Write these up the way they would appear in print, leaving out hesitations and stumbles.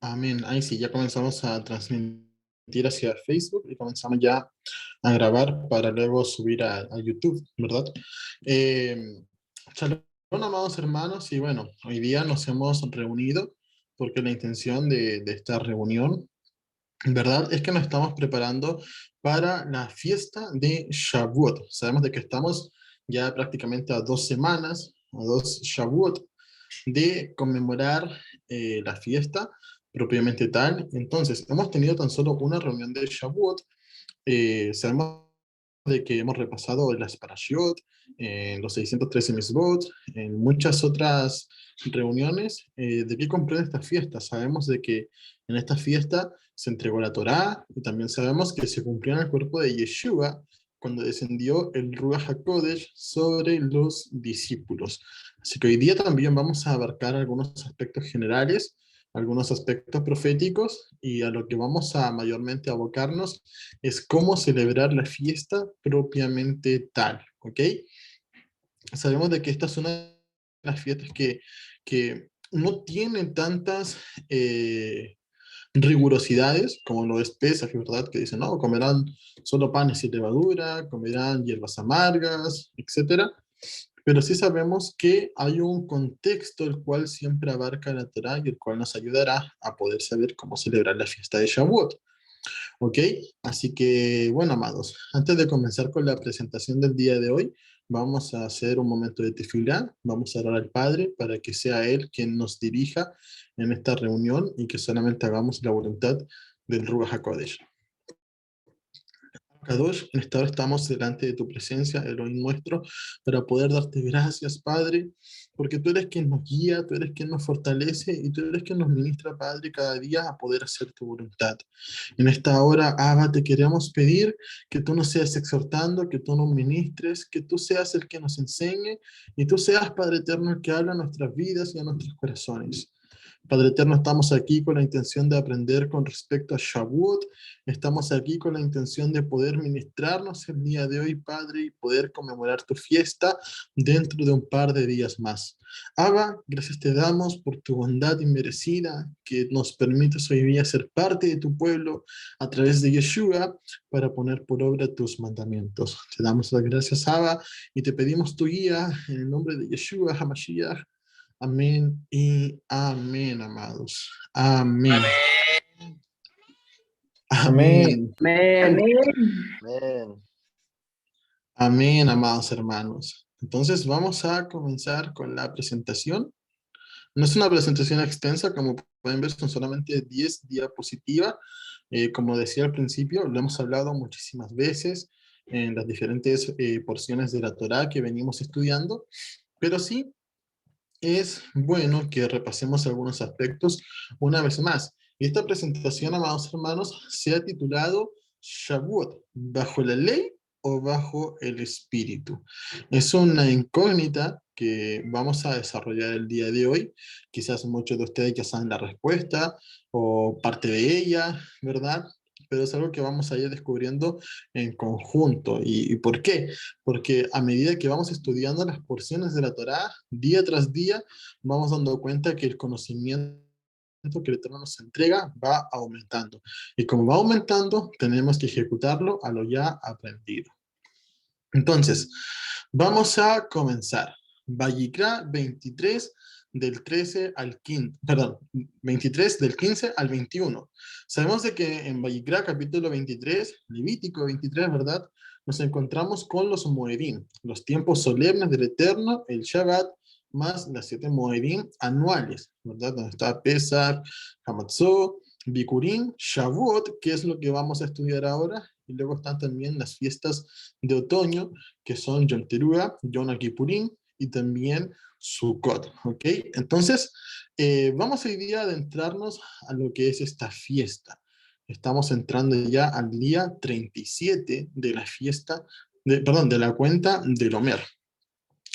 Amén. Ahí sí, ya comenzamos a transmitir hacia Facebook y comenzamos ya a grabar para luego subir a YouTube, ¿verdad? Eh, Shalom, amados hermanos, y bueno, hoy día nos hemos reunido porque la intención de esta reunión, ¿verdad? Es que nos estamos preparando para la fiesta de Shavuot. Sabemos de que estamos ya prácticamente a 2 semanas, a 2 Shavuot, de conmemorar la fiesta propiamente tal. Entonces, hemos tenido tan solo una reunión de Shavuot. Sabemos de que hemos repasado las Parashiot, los 613 Mitzvot, en muchas otras reuniones. ¿De qué comprende esta fiesta? Sabemos de que en esta fiesta se entregó la Torá y también sabemos que se cumplió en el cuerpo de Yeshua cuando descendió el Ruach HaKodesh sobre los discípulos. Así que hoy día también vamos a abarcar algunos aspectos generales, algunos aspectos proféticos, y a lo que vamos a mayormente abocarnos es cómo celebrar la fiesta propiamente tal, ¿ok? Sabemos de que esta es una de las fiestas que no tienen tantas rigurosidades como lo es Pesaj, ¿verdad? Que dicen, no, comerán solo panes y levadura, comerán hierbas amargas, etcétera. Pero sí sabemos que hay un contexto el cual siempre abarca la Torá y el cual nos ayudará a poder saber cómo celebrar la fiesta de Shavuot. ¿Ok? Así que, bueno, amados, antes de comenzar con la presentación del día de hoy, vamos a hacer un momento de tefilá, vamos a orar al Padre para que sea Él quien nos dirija en esta reunión y que solamente hagamos la voluntad del Ruach HaKodesh. Kadosh, en esta hora estamos delante de tu presencia, Elohim nuestro, para poder darte gracias, Padre, porque tú eres quien nos guía, tú eres quien nos fortalece y tú eres quien nos ministra, Padre, cada día a poder hacer tu voluntad. En esta hora, Abba, te queremos pedir que tú nos seas exhortando, que tú nos ministres, que tú seas el que nos enseñe y tú seas, Padre eterno, el que habla a nuestras vidas y a nuestros corazones. Padre eterno, estamos aquí con la intención de aprender con respecto a Shavuot. Estamos aquí con la intención de poder ministrarnos el día de hoy, Padre, y poder conmemorar tu fiesta dentro de un par de días más. Abba, gracias te damos por tu bondad inmerecida que nos permites hoy día ser parte de tu pueblo a través de Yeshua para poner por obra tus mandamientos. Te damos las gracias, Abba, y te pedimos tu guía en el nombre de Yeshua HaMashiach. Amén y amén, amados. Amén. Amén. Amén. Amén. Amén. Amén, amados hermanos. Entonces vamos a comenzar con la presentación. No es una presentación extensa, como pueden ver, son solamente 10 diapositivas. Como decía al principio, lo hemos hablado muchísimas veces en las diferentes porciones de la Torá que venimos estudiando, pero sí es bueno que repasemos algunos aspectos una vez más. Y esta presentación, amados hermanos, se ha titulado Shavuot, ¿bajo la ley o bajo el espíritu? Es una incógnita que vamos a desarrollar el día de hoy. Quizás muchos de ustedes ya saben la respuesta o parte de ella, ¿verdad? Pero es algo que vamos a ir descubriendo en conjunto. ¿Y por qué? Porque a medida que vamos estudiando las porciones de la Torá, día tras día, vamos dando cuenta que el conocimiento que el Eterno nos entrega va aumentando. Y como va aumentando, tenemos que ejecutarlo a lo ya aprendido. Entonces, vamos a comenzar. Vayikra 23 del 13 al 15, perdón, 23 del 15 al 21. Sabemos de que en Vayikra capítulo 23, Levítico 23, ¿verdad? Nos encontramos con los Moedim, los tiempos solemnes del Eterno, el Shabbat, más las 7 Moedim anuales, ¿verdad? Donde está Pesach, Hamatzot, Bikurim, Shavuot, que es lo que vamos a estudiar ahora, y luego están también las fiestas de otoño, que son Yom Teruah, Yom Kippurim y también Sukkot, ¿ok? Entonces, vamos hoy día a adentrarnos a lo que es esta fiesta. Estamos entrando ya al día 37 de la fiesta, perdón, de la cuenta del Omer.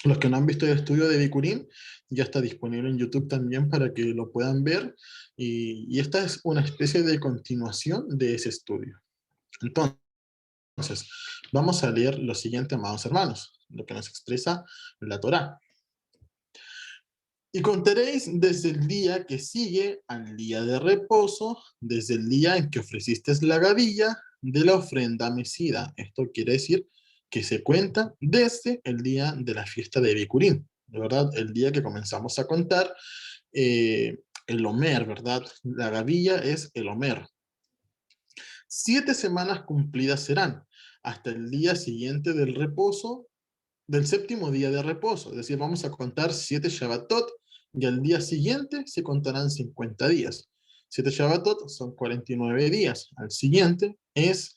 Los que no han visto el estudio de Bikurim, ya está disponible en YouTube también para que lo puedan ver. Y esta es una especie de continuación de ese estudio. Entonces, vamos a leer lo siguiente, amados hermanos, lo que nos expresa la Torá. Y contaréis desde el día que sigue al día de reposo, desde el día en que ofreciste la gavilla de la ofrenda mecida. Esto quiere decir que se cuenta desde el día de la fiesta de Bicurín, de verdad, el día que comenzamos a contar el Omer, ¿verdad? La gavilla es el Omer. 7 semanas cumplidas serán, hasta el día siguiente del reposo, del séptimo día de reposo. Es decir, vamos a contar 7 Shabbatot y al día siguiente se contarán 50 días. 7 Shabbatot son 49 días. Al siguiente es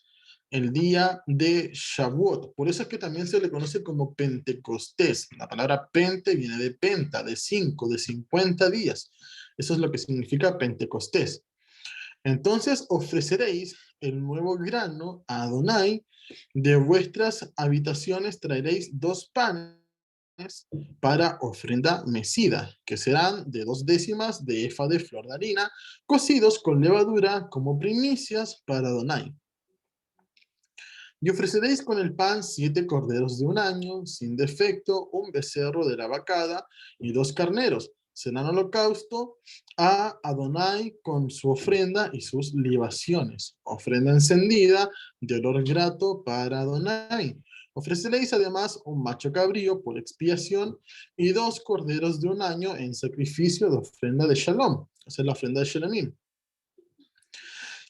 el día de Shavuot. Por eso es que también se le conoce como Pentecostés. La palabra pente viene de penta, de 5, de 50 días. Eso es lo que significa Pentecostés. Entonces ofreceréis el nuevo grano a Adonai, de vuestras habitaciones traeréis 2 panes para ofrenda mecida, que serán de 2 décimas de efa de flor de harina, cocidos con levadura como primicias para Adonai. Y ofreceréis con el pan 7 corderos de un año, sin defecto, un becerro de la vacada y 2 carneros. Serán holocausto a Adonai con su ofrenda y sus libaciones. Ofrenda encendida de olor grato para Adonai. Ofreceréis además un macho cabrío por expiación y 2 corderos de un año en sacrificio de ofrenda de Shalom. Esa es la ofrenda de Shalomim.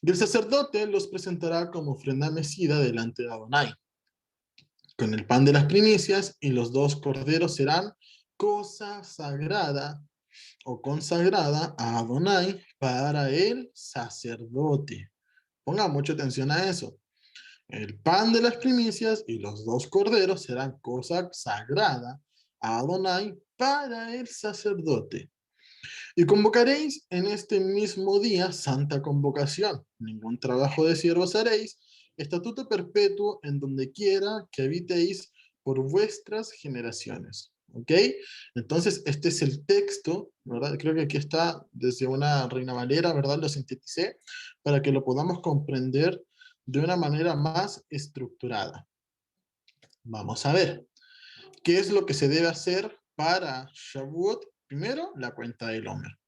Y el sacerdote los presentará como ofrenda mecida delante de Adonai, con el pan de las primicias, y los 2 corderos serán cosa sagrada o consagrada a Adonai para el sacerdote. Ponga mucha atención a eso. El pan de las primicias y los 2 corderos serán cosa sagrada a Adonai para el sacerdote. Y convocaréis en este mismo día santa convocación. Ningún trabajo de siervos haréis, estatuto perpetuo en donde quiera que habitéis por vuestras generaciones. ¿Ok? Entonces, este es el texto, ¿verdad? Creo que aquí está desde una Reina Valera, ¿verdad? Lo sinteticé para que lo podamos comprender de una manera más estructurada. Vamos a ver. ¿Qué es lo que se debe hacer para Shavuot? Primero, la cuenta del Omer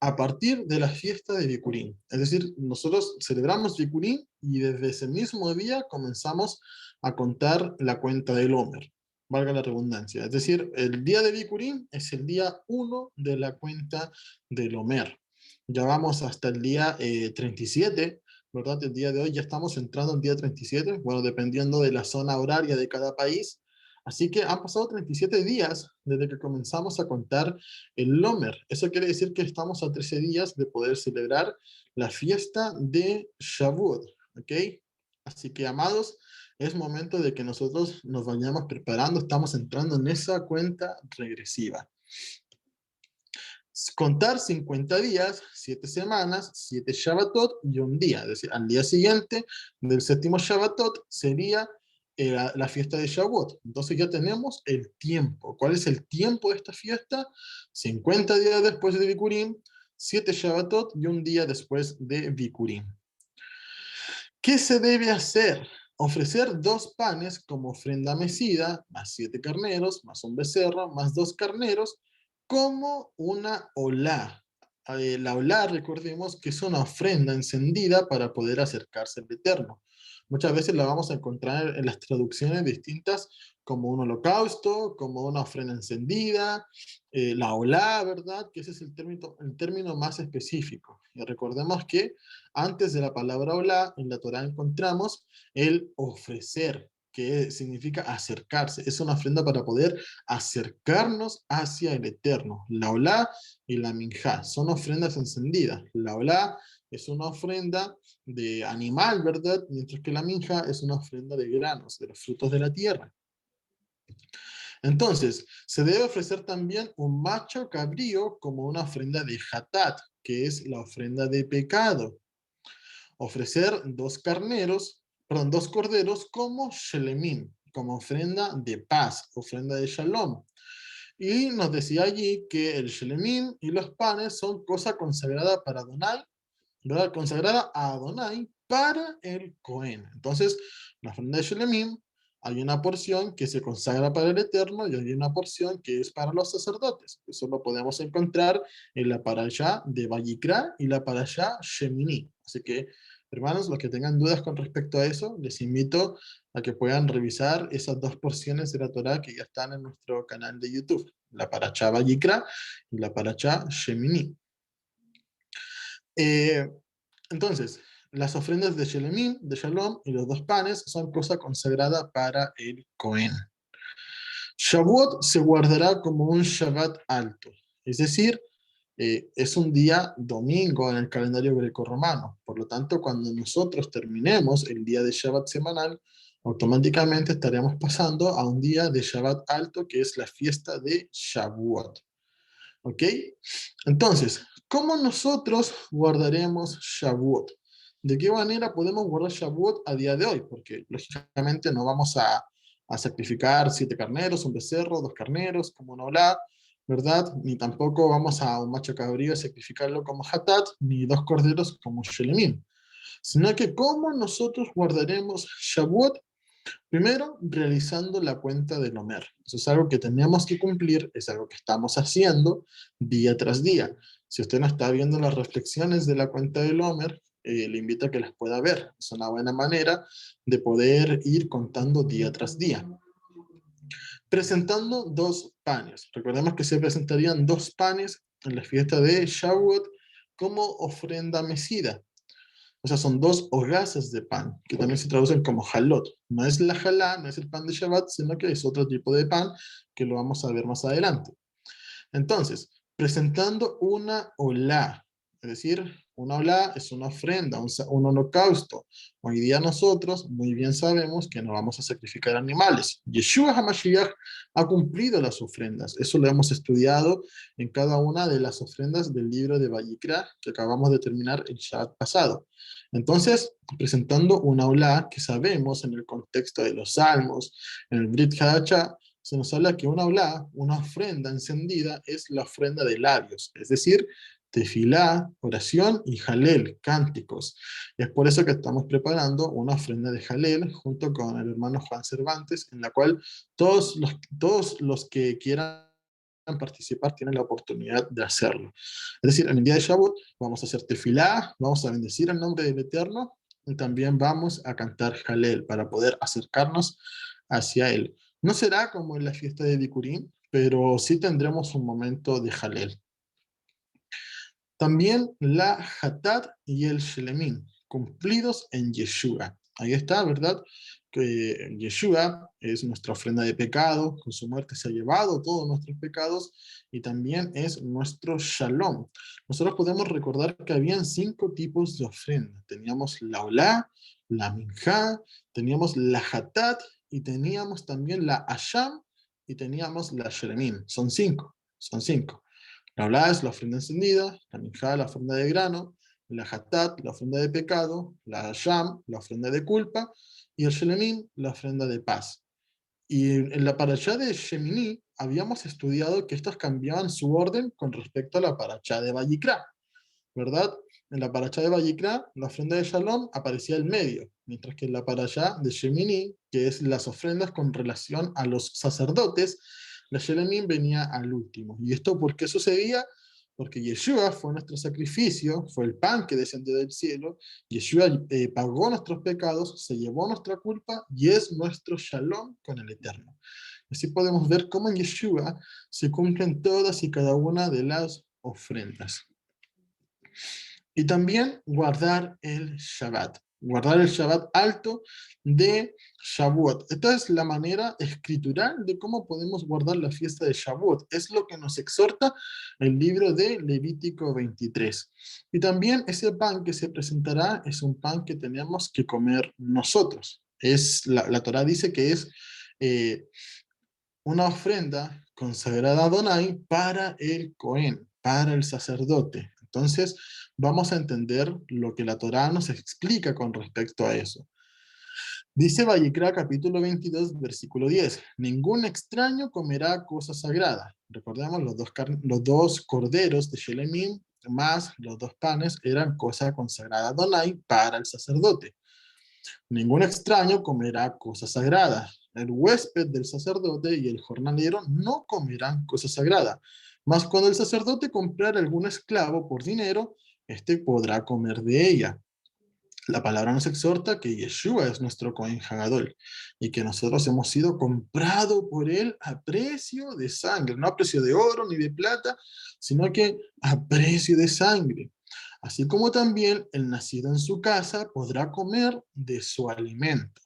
a partir de la fiesta de Bikurim. Es decir, nosotros celebramos Bikurim y desde ese mismo día comenzamos a contar la cuenta del Omer, valga la redundancia. Es decir, el día de Bikurim es el día 1 de la cuenta del Omer. Ya vamos hasta el día 37, ¿verdad? El día de hoy ya estamos entrando al día 37, bueno, dependiendo de la zona horaria de cada país. Así que han pasado 37 días desde que comenzamos a contar el Omer. Eso quiere decir que estamos a 13 días de poder celebrar la fiesta de Shavuot, ¿ok? Así que, amados, es momento de que nosotros nos vayamos preparando, estamos entrando en esa cuenta regresiva. Contar 50 días, 7 semanas, 7 Shabbatot y un día. Es decir, al día siguiente del séptimo Shabbatot sería la fiesta de Shavuot. Entonces ya tenemos el tiempo. ¿Cuál es el tiempo de esta fiesta? 50 días después de Bikurim, 7 Shabbatot y un día después de Bikurim. ¿Qué se debe hacer? Ofrecer 2 panes como ofrenda mecida, más 7 carneros, más un becerro, más 2 carneros, como una olá. La olá, recordemos que es una ofrenda encendida para poder acercarse al Eterno. Muchas veces la vamos a encontrar en las traducciones distintas como un holocausto, como una ofrenda encendida, la olá, ¿verdad? Que ese es el término más específico. Y recordemos que antes de la palabra olá, en la Torá encontramos el ofrecer, que significa acercarse. Es una ofrenda para poder acercarnos hacia el Eterno. La olá y la minjá son ofrendas encendidas. La olá es una ofrenda de animal, ¿verdad? Mientras que la minjá es una ofrenda de granos, de los frutos de la tierra. Entonces, se debe ofrecer también un macho cabrío como una ofrenda de hatat, que es la ofrenda de pecado. Ofrecer 2 carneros, perdón, 2 corderos como shelemim, como ofrenda de paz, ofrenda de shalom. Y nos decía allí que el shelemim y los panes son cosa consagrada para Adonai, ¿verdad? Consagrada a Adonai para el Cohen. Entonces, la ofrenda de shelemim Hay una porción que se consagra para el Eterno y hay una porción que es para los sacerdotes. Eso lo podemos encontrar en la parashá de Vayikra y la parashá Shemini. Así que, hermanos, los que tengan dudas con respecto a eso, les invito a que puedan revisar esas dos porciones de la Torá que ya están en nuestro canal de YouTube, la parashá Vayikra y la parashá Shemini. Eh, entonces, las ofrendas de Shelemim, de Shalom y los dos panes son cosa consagrada para el Cohen. Shavuot se guardará como un Shabbat alto, es decir, es un día domingo en el calendario grecorromano. Por lo tanto, cuando nosotros terminemos el día de Shabbat semanal, automáticamente estaremos pasando a un día de Shabbat alto, que es la fiesta de Shavuot. ¿Ok? Entonces, ¿cómo nosotros guardaremos Shavuot? ¿De qué manera podemos guardar Shavuot a día de hoy? Porque lógicamente no vamos a sacrificar 7 carneros, un becerro, 2 carneros, como un olá, ¿verdad? Ni tampoco vamos a un macho cabrío a sacrificarlo como hatat, ni 2 corderos como shelemim. Sino que ¿cómo nosotros guardaremos Shavuot? Primero, realizando la cuenta del Omer. Eso es algo que tenemos que cumplir, es algo que estamos haciendo día tras día. Si usted no está viendo las reflexiones de la cuenta del Omer, le invito a que las pueda ver. Es una buena manera de poder ir contando día tras día. Presentando 2 panes. Recordemos que se presentarían 2 panes en la fiesta de Shavuot como ofrenda mecida. O sea, son 2 hogazas de pan, que también se traducen como halot. No es la halá, no es el pan de Shabbat, sino que es otro tipo de pan que lo vamos a ver más adelante. Entonces, presentando una olá, es decir, una olá es una ofrenda, un holocausto. Hoy día nosotros muy bien sabemos que no vamos a sacrificar animales. Yeshua HaMashiach ha cumplido las ofrendas. Eso lo hemos estudiado en cada una de las ofrendas del libro de Vayikra que acabamos de terminar el Shabbat pasado. Entonces, presentando una olá que sabemos en el contexto de los salmos, en el Brit Hadashah, se nos habla que una olá, una ofrenda encendida, es la ofrenda de labios, es decir, tefilá, oración y jalel, cánticos. Y es por eso que estamos preparando una ofrenda de jalel junto con el hermano Juan Cervantes, en la cual todos los que quieran participar tienen la oportunidad de hacerlo. Es decir, en el día de Shavuot vamos a hacer tefilá, vamos a bendecir el nombre del Eterno y también vamos a cantar jalel para poder acercarnos hacia él. No será como en la fiesta de Bikurim, pero sí tendremos un momento de jalel. También la hatat y el shelemim, cumplidos en Yeshua. Ahí está, ¿verdad? Que Yeshua es nuestra ofrenda de pecado, con su muerte se ha llevado todos nuestros pecados y también es nuestro shalom. Nosotros podemos recordar que habían 5 tipos de ofrenda. Teníamos la olá, la minjá, teníamos la hatat y teníamos también la asham y teníamos la shelemim. Son 5, son 5. La olá es la ofrenda encendida, la minjá, la ofrenda de grano, la hatat, la ofrenda de pecado, la sham, la ofrenda de culpa, y el shelemim, la ofrenda de paz. Y en la parashá de Shemini habíamos estudiado que estos cambiaban su orden con respecto a la parashá de Vayikra, ¿verdad? En la parashá de Vayikra, la ofrenda de Shalom aparecía al medio, mientras que en la parashá de Shemini, que es las ofrendas con relación a los sacerdotes, la Shelemim venía al último. ¿Y esto por qué sucedía? Porque Yeshua fue nuestro sacrificio, fue el pan que descendió del cielo. Yeshua pagó nuestros pecados, se llevó nuestra culpa y es nuestro shalom con el Eterno. Así podemos ver cómo en Yeshua se cumplen todas y cada una de las ofrendas. Y también guardar el Shabbat. Guardar el Shabbat alto de Shavuot. Esta es la manera escritural de cómo podemos guardar la fiesta de Shavuot. Es lo que nos exhorta el libro de Levítico 23. Y también ese pan que se presentará es un pan que tenemos que comer nosotros. La Torá dice que es una ofrenda consagrada a Adonai para el Cohen, para el sacerdote. Entonces, vamos a entender lo que la Torá nos explica con respecto a eso. Dice Vayikra capítulo 22, versículo 10, ningún extraño comerá cosa sagrada. Recordemos, los dos corderos de Shelemim más los 2 panes eran cosa consagrada a Adonai para el sacerdote. Ningún extraño comerá cosa sagrada, El huésped del sacerdote y el jornalero no comerán cosa sagrada, mas cuando el sacerdote comprara algún esclavo por dinero, éste podrá comer de ella. La palabra nos exhorta que Yeshua es nuestro Cohen Hagadol y que nosotros hemos sido comprados por él a precio de sangre, no a precio de oro ni de plata, sino que a precio de sangre. Así como también el nacido en su casa podrá comer de su alimento.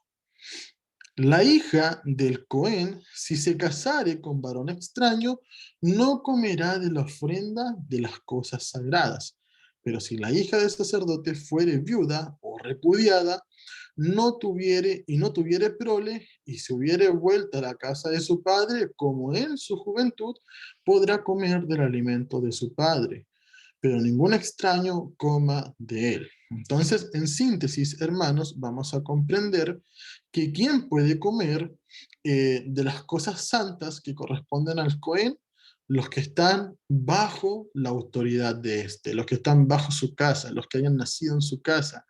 La hija del Cohen, si se casare con varón extraño, no comerá de la ofrenda de las cosas sagradas. Pero si la hija del sacerdote fuere viuda o repudiada, no tuviere prole, y se hubiere vuelto a la casa de su padre, como en su juventud, podrá comer del alimento de su padre, pero ningún extraño coma de él. Entonces, en síntesis, hermanos, vamos a comprender que quién puede comer de las cosas santas que corresponden al Cohen, los que están bajo la autoridad de este, los que están bajo su casa, los que hayan nacido en su casa,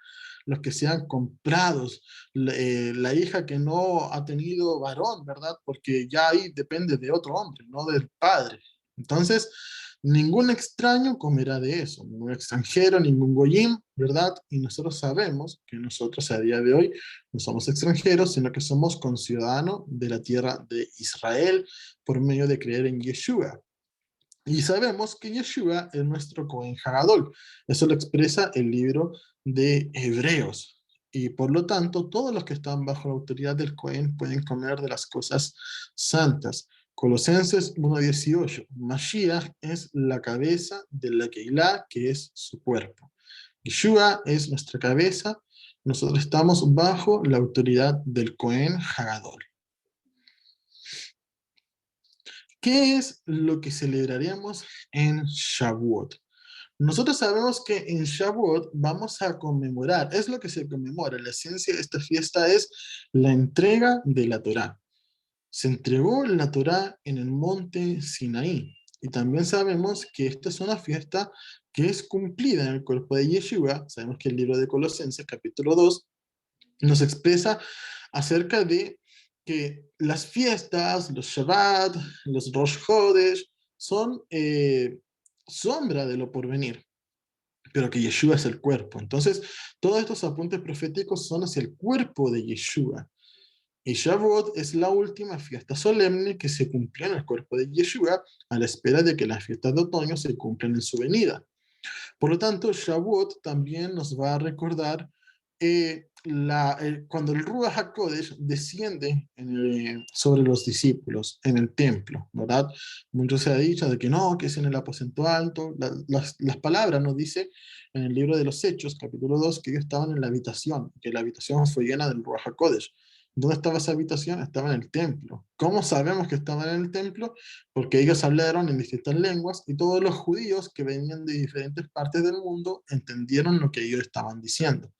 los que sean comprados, la hija que no ha tenido varón, ¿verdad? Porque ya ahí depende de otro hombre, no del padre. Entonces, ningún extraño comerá de eso, ningún extranjero, ningún goyim, ¿verdad? Y nosotros sabemos que nosotros a día de hoy no somos extranjeros, sino que somos conciudadanos de la tierra de Israel por medio de creer en Yeshua. Y sabemos que Yeshua es nuestro Cohen Hagadol. Eso lo expresa el libro de Hebreos. Y por lo tanto, todos los que están bajo la autoridad del Cohen pueden comer de las cosas santas. Colosenses 1:18. Mashiach es la cabeza de la Keilah, que es su cuerpo. Yeshua es nuestra cabeza. Nosotros estamos bajo la autoridad del Cohen Hagadol. ¿Qué es lo que celebraremos en Shavuot? Nosotros sabemos que en Shavuot vamos a conmemorar, es lo que se conmemora, la esencia de esta fiesta es la entrega de la Torá. Se entregó la Torá en el monte Sinaí. Y también sabemos que esta es una fiesta que es cumplida en el cuerpo de Yeshua. Sabemos que el libro de Colosenses, capítulo 2, nos expresa acerca de que las fiestas, los Shabbat, los Rosh Hodesh, son sombra de lo porvenir, pero que Yeshua es el cuerpo. Entonces, todos estos apuntes proféticos son hacia el cuerpo de Yeshua. Y Shavuot es la última fiesta solemne que se cumplió en el cuerpo de Yeshua a la espera de que las fiestas de otoño se cumplan en su venida. Por lo tanto, Shavuot también nos va a recordar cuando el Ruach HaKodesh desciende sobre los discípulos en el templo, ¿verdad? Mucho se ha dicho de que no, que es en el aposento alto. Las palabras nos dice en el libro de los Hechos, capítulo 2, que ellos estaban en la habitación, que la habitación fue llena del Ruach HaKodesh. ¿Dónde estaba esa habitación? Estaba en el templo. ¿Cómo sabemos que estaban en el templo? Porque ellos hablaron en distintas lenguas y todos los judíos que venían de diferentes partes del mundo entendieron lo que ellos estaban diciendo.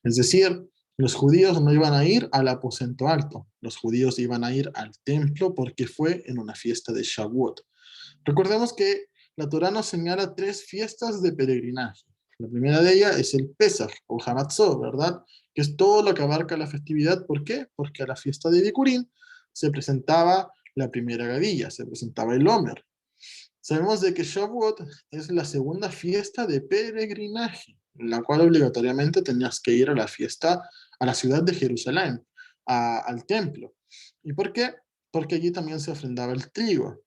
Es decir, los judíos no iban a ir al aposento alto, los judíos iban a ir al templo porque fue en una fiesta de Shavuot. Recordemos que la Torá nos señala 3 fiestas de peregrinaje. La primera de ellas es el Pesach o Hamatzot, ¿verdad? Que es todo lo que abarca la festividad. ¿Por qué? Porque a la fiesta de Bikurim se presentaba la primera gavilla, se presentaba el Omer. Sabemos de que Shavuot es la segunda fiesta de peregrinaje, en la cual obligatoriamente tenías que ir a la fiesta, a la ciudad de Jerusalén, al templo. ¿Y por qué? Porque allí también se ofrendaba el trigo.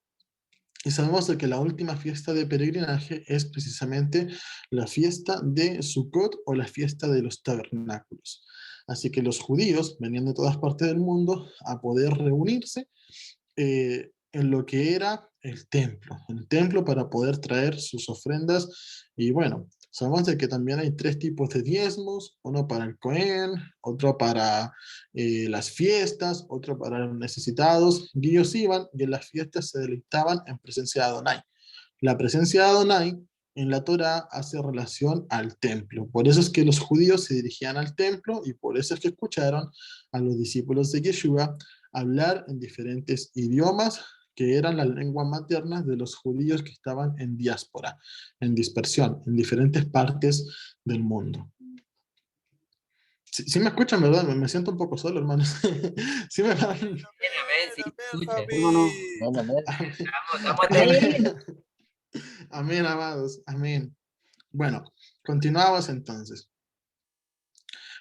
Y sabemos de que la última fiesta de peregrinaje es precisamente la fiesta de Sukkot o la fiesta de los tabernáculos. Así que los judíos venían de todas partes del mundo a poder reunirse en lo que era el templo para poder traer sus ofrendas. Y bueno, sabemos de que también hay 3 tipos de diezmos, uno para el Cohen, otro para las fiestas, otro para los necesitados. Y ellos iban y en las fiestas se deleitaban en presencia de Adonai. La presencia de Adonai en la Torá hace relación al templo. Por eso es que los judíos se dirigían al templo y por eso es que escucharon a los discípulos de Yeshua hablar en diferentes idiomas que eran las lenguas maternas de los judíos que estaban en diáspora, en dispersión, en diferentes partes del mundo. Sí me escuchan, ¿verdad? Me siento un poco solo, hermanos. Sí me van. Bien, amén, sí, escucha. Hermano, Amén, amén. Estamos Amén. atentos. Amén, amados. Amén. Bueno, continuamos entonces.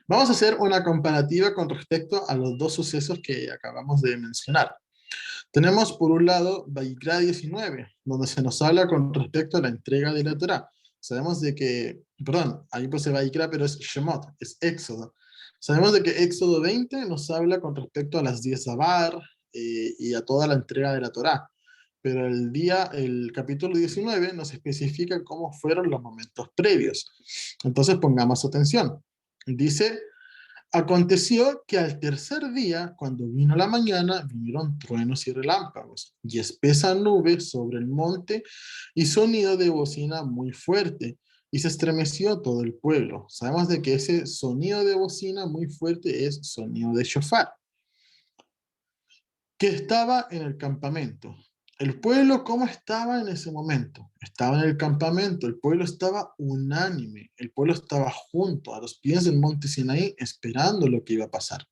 Vamos a hacer una comparativa con respecto a los dos sucesos que acabamos de mencionar. Tenemos por un lado Vayikra 19, donde se nos habla con respecto a la entrega de la Torá. Sabemos de que, perdón, ahí puse Vayikra, pero es Shemot, es Éxodo. Sabemos de que Éxodo 20 nos habla con respecto a las 10 Abar y a toda la entrega de la Torá. Pero el capítulo 19 nos especifica cómo fueron los momentos previos. Entonces pongamos atención. Dice: aconteció que al tercer día, cuando vino la mañana, vinieron truenos y relámpagos, y espesa nube sobre el monte, y sonido de bocina muy fuerte, y se estremeció todo el pueblo. Sabemos de que ese sonido de bocina muy fuerte es sonido de shofar, que estaba en el campamento. El pueblo, ¿cómo estaba en ese momento? Estaba en el campamento, el pueblo estaba unánime, el pueblo estaba junto a los pies del monte Sinaí esperando lo que iba a pasar.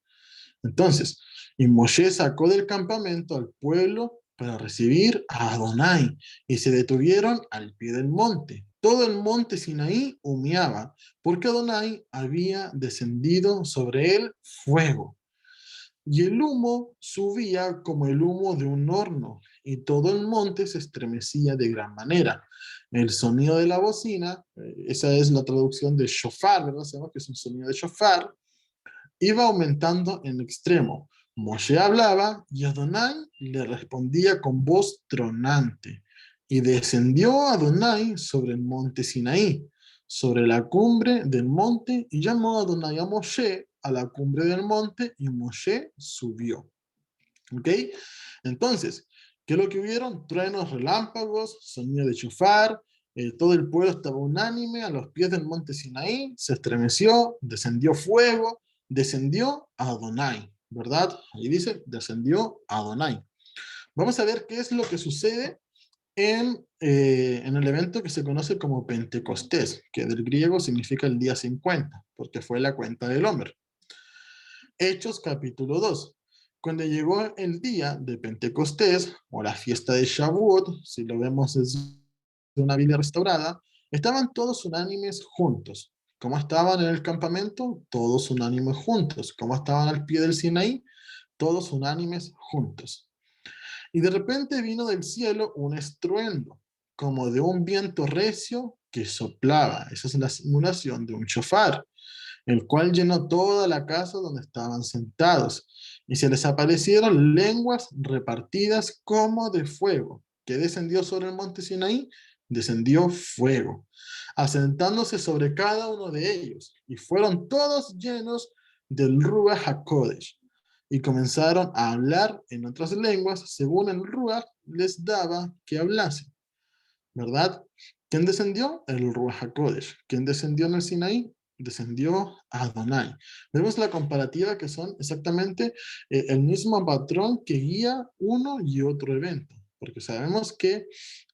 Entonces, y Moshe sacó del campamento al pueblo para recibir a Adonai, y se detuvieron al pie del monte. Todo el monte Sinaí humeaba, porque Adonai había descendido sobre él fuego. Y el humo subía como el humo de un horno, y todo el monte se estremecía de gran manera. El sonido de la bocina, esa es la traducción de shofar, ¿verdad? Sabemos que es un sonido de shofar, iba aumentando en extremo. Moshe hablaba y Adonai le respondía con voz tronante. Y descendió Adonai sobre el monte Sinaí, sobre la cumbre del monte, y llamó a Adonai a Moshe a la cumbre del monte, y Moshe subió. ¿Ok? Entonces, ¿qué es lo que hubieron? Truenos, relámpagos, sonido de chofar, todo el pueblo estaba unánime a los pies del monte Sinaí, se estremeció, descendió fuego, descendió Adonai, ¿verdad? Ahí dice, descendió Adonai. Vamos a ver qué es lo que sucede en el evento que se conoce como Pentecostés, que del griego significa el día 50, porque fue la cuenta del hombre. Hechos capítulo 2. Cuando llegó el día de Pentecostés, o la fiesta de Shavuot, si lo vemos desde una Biblia restaurada, estaban todos unánimes juntos. ¿Cómo estaban en el campamento? Todos unánimes juntos. ¿Cómo estaban al pie del Sinaí? Todos unánimes juntos. Y de repente vino del cielo un estruendo, como de un viento recio que soplaba. Esa es la simulación de un shofar, el cual llenó toda la casa donde estaban sentados, y se les aparecieron lenguas repartidas como de fuego. ¿Que descendió sobre el monte Sinaí? Descendió fuego, asentándose sobre cada uno de ellos, y fueron todos llenos del Ruach HaKodesh, y comenzaron a hablar en otras lenguas según el Ruach les daba que hablasen, ¿verdad? ¿Quién descendió? El Ruach HaKodesh. ¿Quién descendió en el Sinaí? Descendió Adonai. Vemos la comparativa que son exactamente el mismo patrón que guía uno y otro evento, porque sabemos que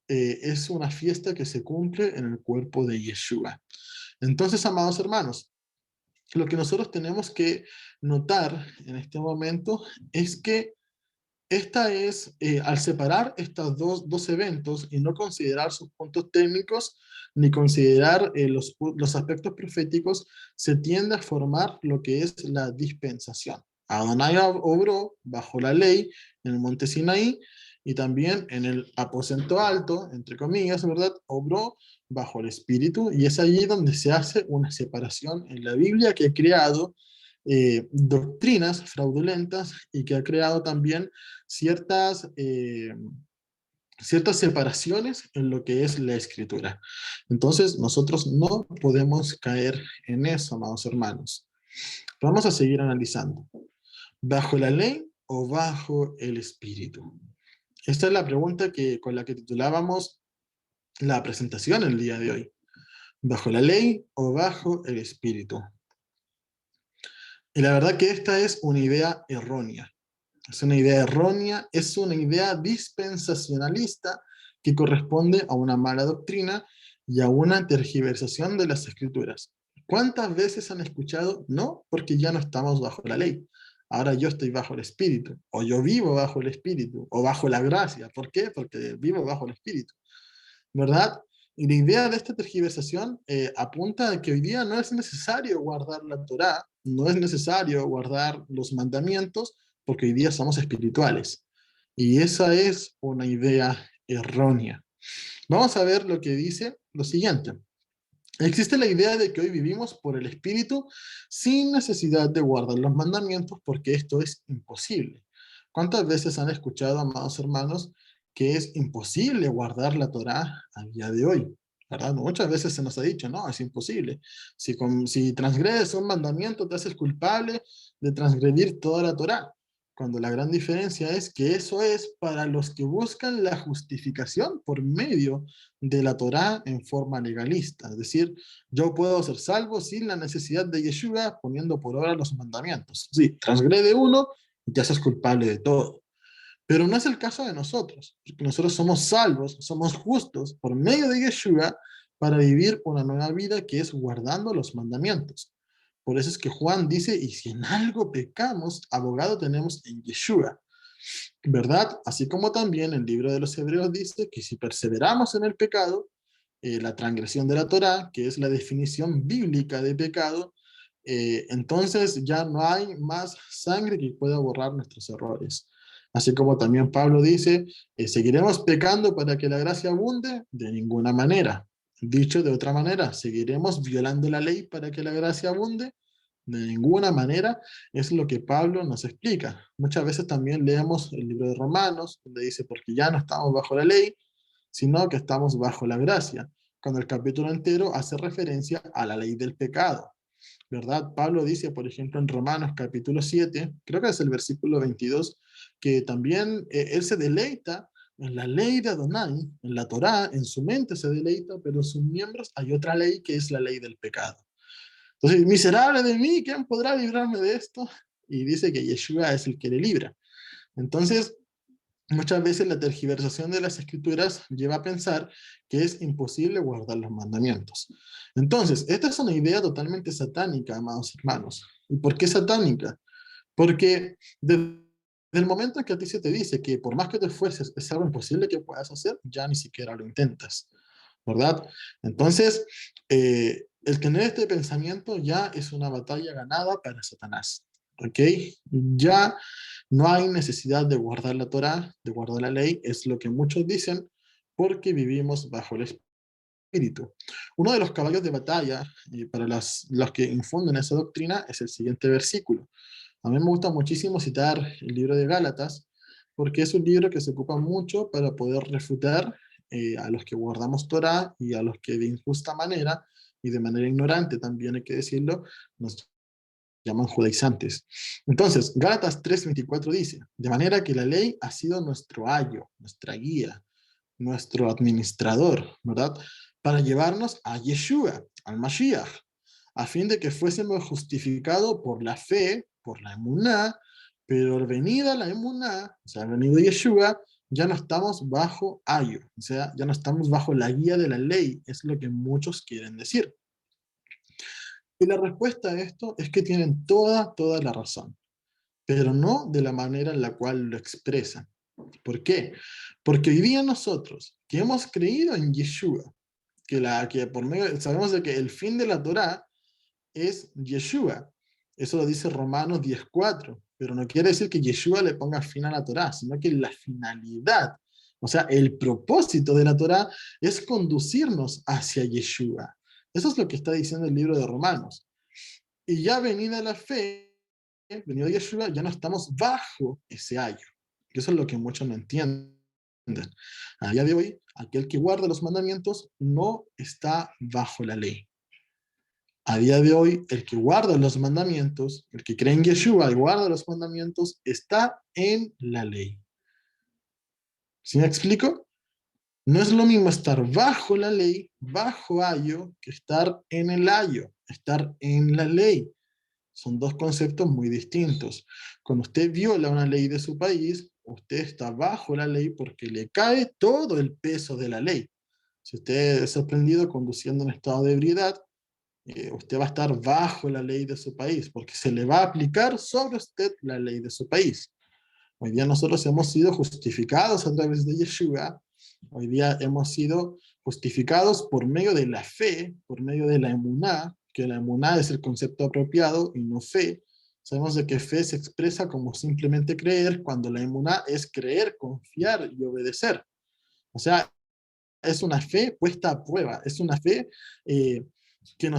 es una fiesta que se cumple en el cuerpo de Yeshua. Entonces, amados hermanos, lo que nosotros tenemos que notar en este momento es que esta es, al separar estos dos eventos y no considerar sus puntos técnicos ni considerar los aspectos proféticos, se tiende a formar lo que es la dispensación. Adonai obró bajo la ley en el monte Sinaí, y también en el aposento alto, entre comillas, ¿verdad? Obró bajo el Espíritu, y es allí donde se hace una separación en la Biblia que ha creado doctrinas fraudulentas, y que ha creado también ciertas, ciertas separaciones en lo que es la escritura. Entonces, nosotros no podemos caer en eso, amados hermanos. Vamos a seguir analizando. ¿Bajo la ley o bajo el espíritu? Esta es la pregunta con la que titulábamos la presentación el día de hoy. ¿Bajo la ley o bajo el espíritu? Y la verdad que esta es una idea errónea. Es una idea errónea, es una idea dispensacionalista que corresponde a una mala doctrina y a una tergiversación de las escrituras. ¿Cuántas veces han escuchado? No, porque ya no estamos bajo la ley. Ahora yo estoy bajo el Espíritu, o yo vivo bajo el Espíritu, o bajo la gracia. ¿Por qué? Porque vivo bajo el Espíritu, ¿verdad? Y la idea de esta tergiversación apunta a que hoy día no es necesario guardar la Torá, no es necesario guardar los mandamientos, porque hoy día somos espirituales. Y esa es una idea errónea. Vamos a ver lo que dice lo siguiente. Existe la idea de que hoy vivimos por el Espíritu sin necesidad de guardar los mandamientos porque esto es imposible. ¿Cuántas veces han escuchado, amados hermanos, que es imposible guardar la Torá a día de hoy? ¿Verdad? Muchas veces se nos ha dicho, no, es imposible. Si transgredes un mandamiento, te haces culpable de transgredir toda la Torá. Cuando la gran diferencia es que eso es para los que buscan la justificación por medio de la Torá en forma legalista. Es decir, yo puedo ser salvo sin la necesidad de Yeshua poniendo por obra los mandamientos. Sí, transgrede uno y te haces culpable de todo. Pero no es el caso de nosotros, porque nosotros somos salvos, somos justos por medio de Yeshua para vivir una nueva vida que es guardando los mandamientos. Por eso es que Juan dice, y si en algo pecamos, abogado tenemos en Yeshua, ¿verdad? Así como también el libro de los Hebreos dice que si perseveramos en el pecado, la transgresión de la Torá, que es la definición bíblica de pecado, entonces ya no hay más sangre que pueda borrar nuestros errores. Así como también Pablo dice, ¿seguiremos pecando para que la gracia abunde? De ninguna manera. Dicho de otra manera, ¿seguiremos violando la ley para que la gracia abunde? De ninguna manera. Es lo que Pablo nos explica. Muchas veces también leemos el libro de Romanos, donde dice, porque ya no estamos bajo la ley, sino que estamos bajo la gracia, cuando el capítulo entero hace referencia a la ley del pecado, ¿verdad? Pablo dice, por ejemplo, en Romanos capítulo 7, creo que es el versículo 22, que también él se deleita en la ley de Adonai, en la Torá, en su mente se deleita, pero en sus miembros hay otra ley que es la ley del pecado. Entonces, miserable de mí, ¿quién podrá librarme de esto? Y dice que Yeshua es el que le libra. Entonces, muchas veces la tergiversación de las escrituras lleva a pensar que es imposible guardar los mandamientos. Entonces, esta es una idea totalmente satánica, amados hermanos. ¿Y por qué satánica? Porque desde el momento en que a ti se te dice que por más que te esfuerces es algo imposible que puedas hacer, ya ni siquiera lo intentas, ¿verdad? Entonces, el tener este pensamiento ya es una batalla ganada para Satanás, ¿ok? Ya no hay necesidad de guardar la Torá, de guardar la ley, es lo que muchos dicen, porque vivimos bajo el Espíritu. Uno de los caballos de batalla para los que infunden esa doctrina es el siguiente versículo. A mí me gusta muchísimo citar el libro de Gálatas, porque es un libro que se ocupa mucho para poder refutar a los que guardamos Torá y a los que de injusta manera y de manera ignorante, también hay que decirlo, nos llaman judaizantes. Entonces, Gálatas 3:24 dice, de manera que la ley ha sido nuestro ayo, nuestra guía, nuestro administrador, ¿verdad? Para llevarnos a Yeshua, al Mashiach, a fin de que fuésemos justificados por la fe, por la emuná, pero venida la emuná, o sea, venido Yeshua, ya no estamos bajo ayo, o sea, ya no estamos bajo la guía de la ley, es lo que muchos quieren decir. Y la respuesta a esto es que tienen toda la razón, pero no de la manera en la cual lo expresan. ¿Por qué? Porque hoy día nosotros, que hemos creído en Yeshua, que por medio, sabemos de que el fin de la Torá es Yeshua. Eso lo dice Romanos 10:4, pero no quiere decir que Yeshua le ponga fin a la Torá, sino que la finalidad, o sea, el propósito de la Torá es conducirnos hacia Yeshua. Eso es lo que está diciendo el libro de Romanos. Y ya venida la fe, venido Yeshua, ya no estamos bajo ese ayo. Y eso es lo que muchos no entienden. A día de hoy, aquel que guarda los mandamientos no está bajo la ley. A día de hoy, el que guarda los mandamientos, el que cree en Yeshua y guarda los mandamientos, está en la ley. ¿Sí me explico? No es lo mismo estar bajo la ley, bajo ayo, que estar en el ayo, estar en la ley. Son dos conceptos muy distintos. Cuando usted viola una ley de su país, usted está bajo la ley porque le cae todo el peso de la ley. Si usted es sorprendido conduciendo en estado de ebriedad, usted va a estar bajo la ley de su país, porque se le va a aplicar sobre usted la ley de su país. Hoy día nosotros hemos sido justificados a través de Yeshua. Hoy día hemos sido justificados por medio de la fe, por medio de la emuná, que la emuná es el concepto apropiado y no fe. Sabemos de que fe se expresa como simplemente creer, cuando la emuná es creer, confiar y obedecer. O sea, es una fe puesta a prueba, es una fe que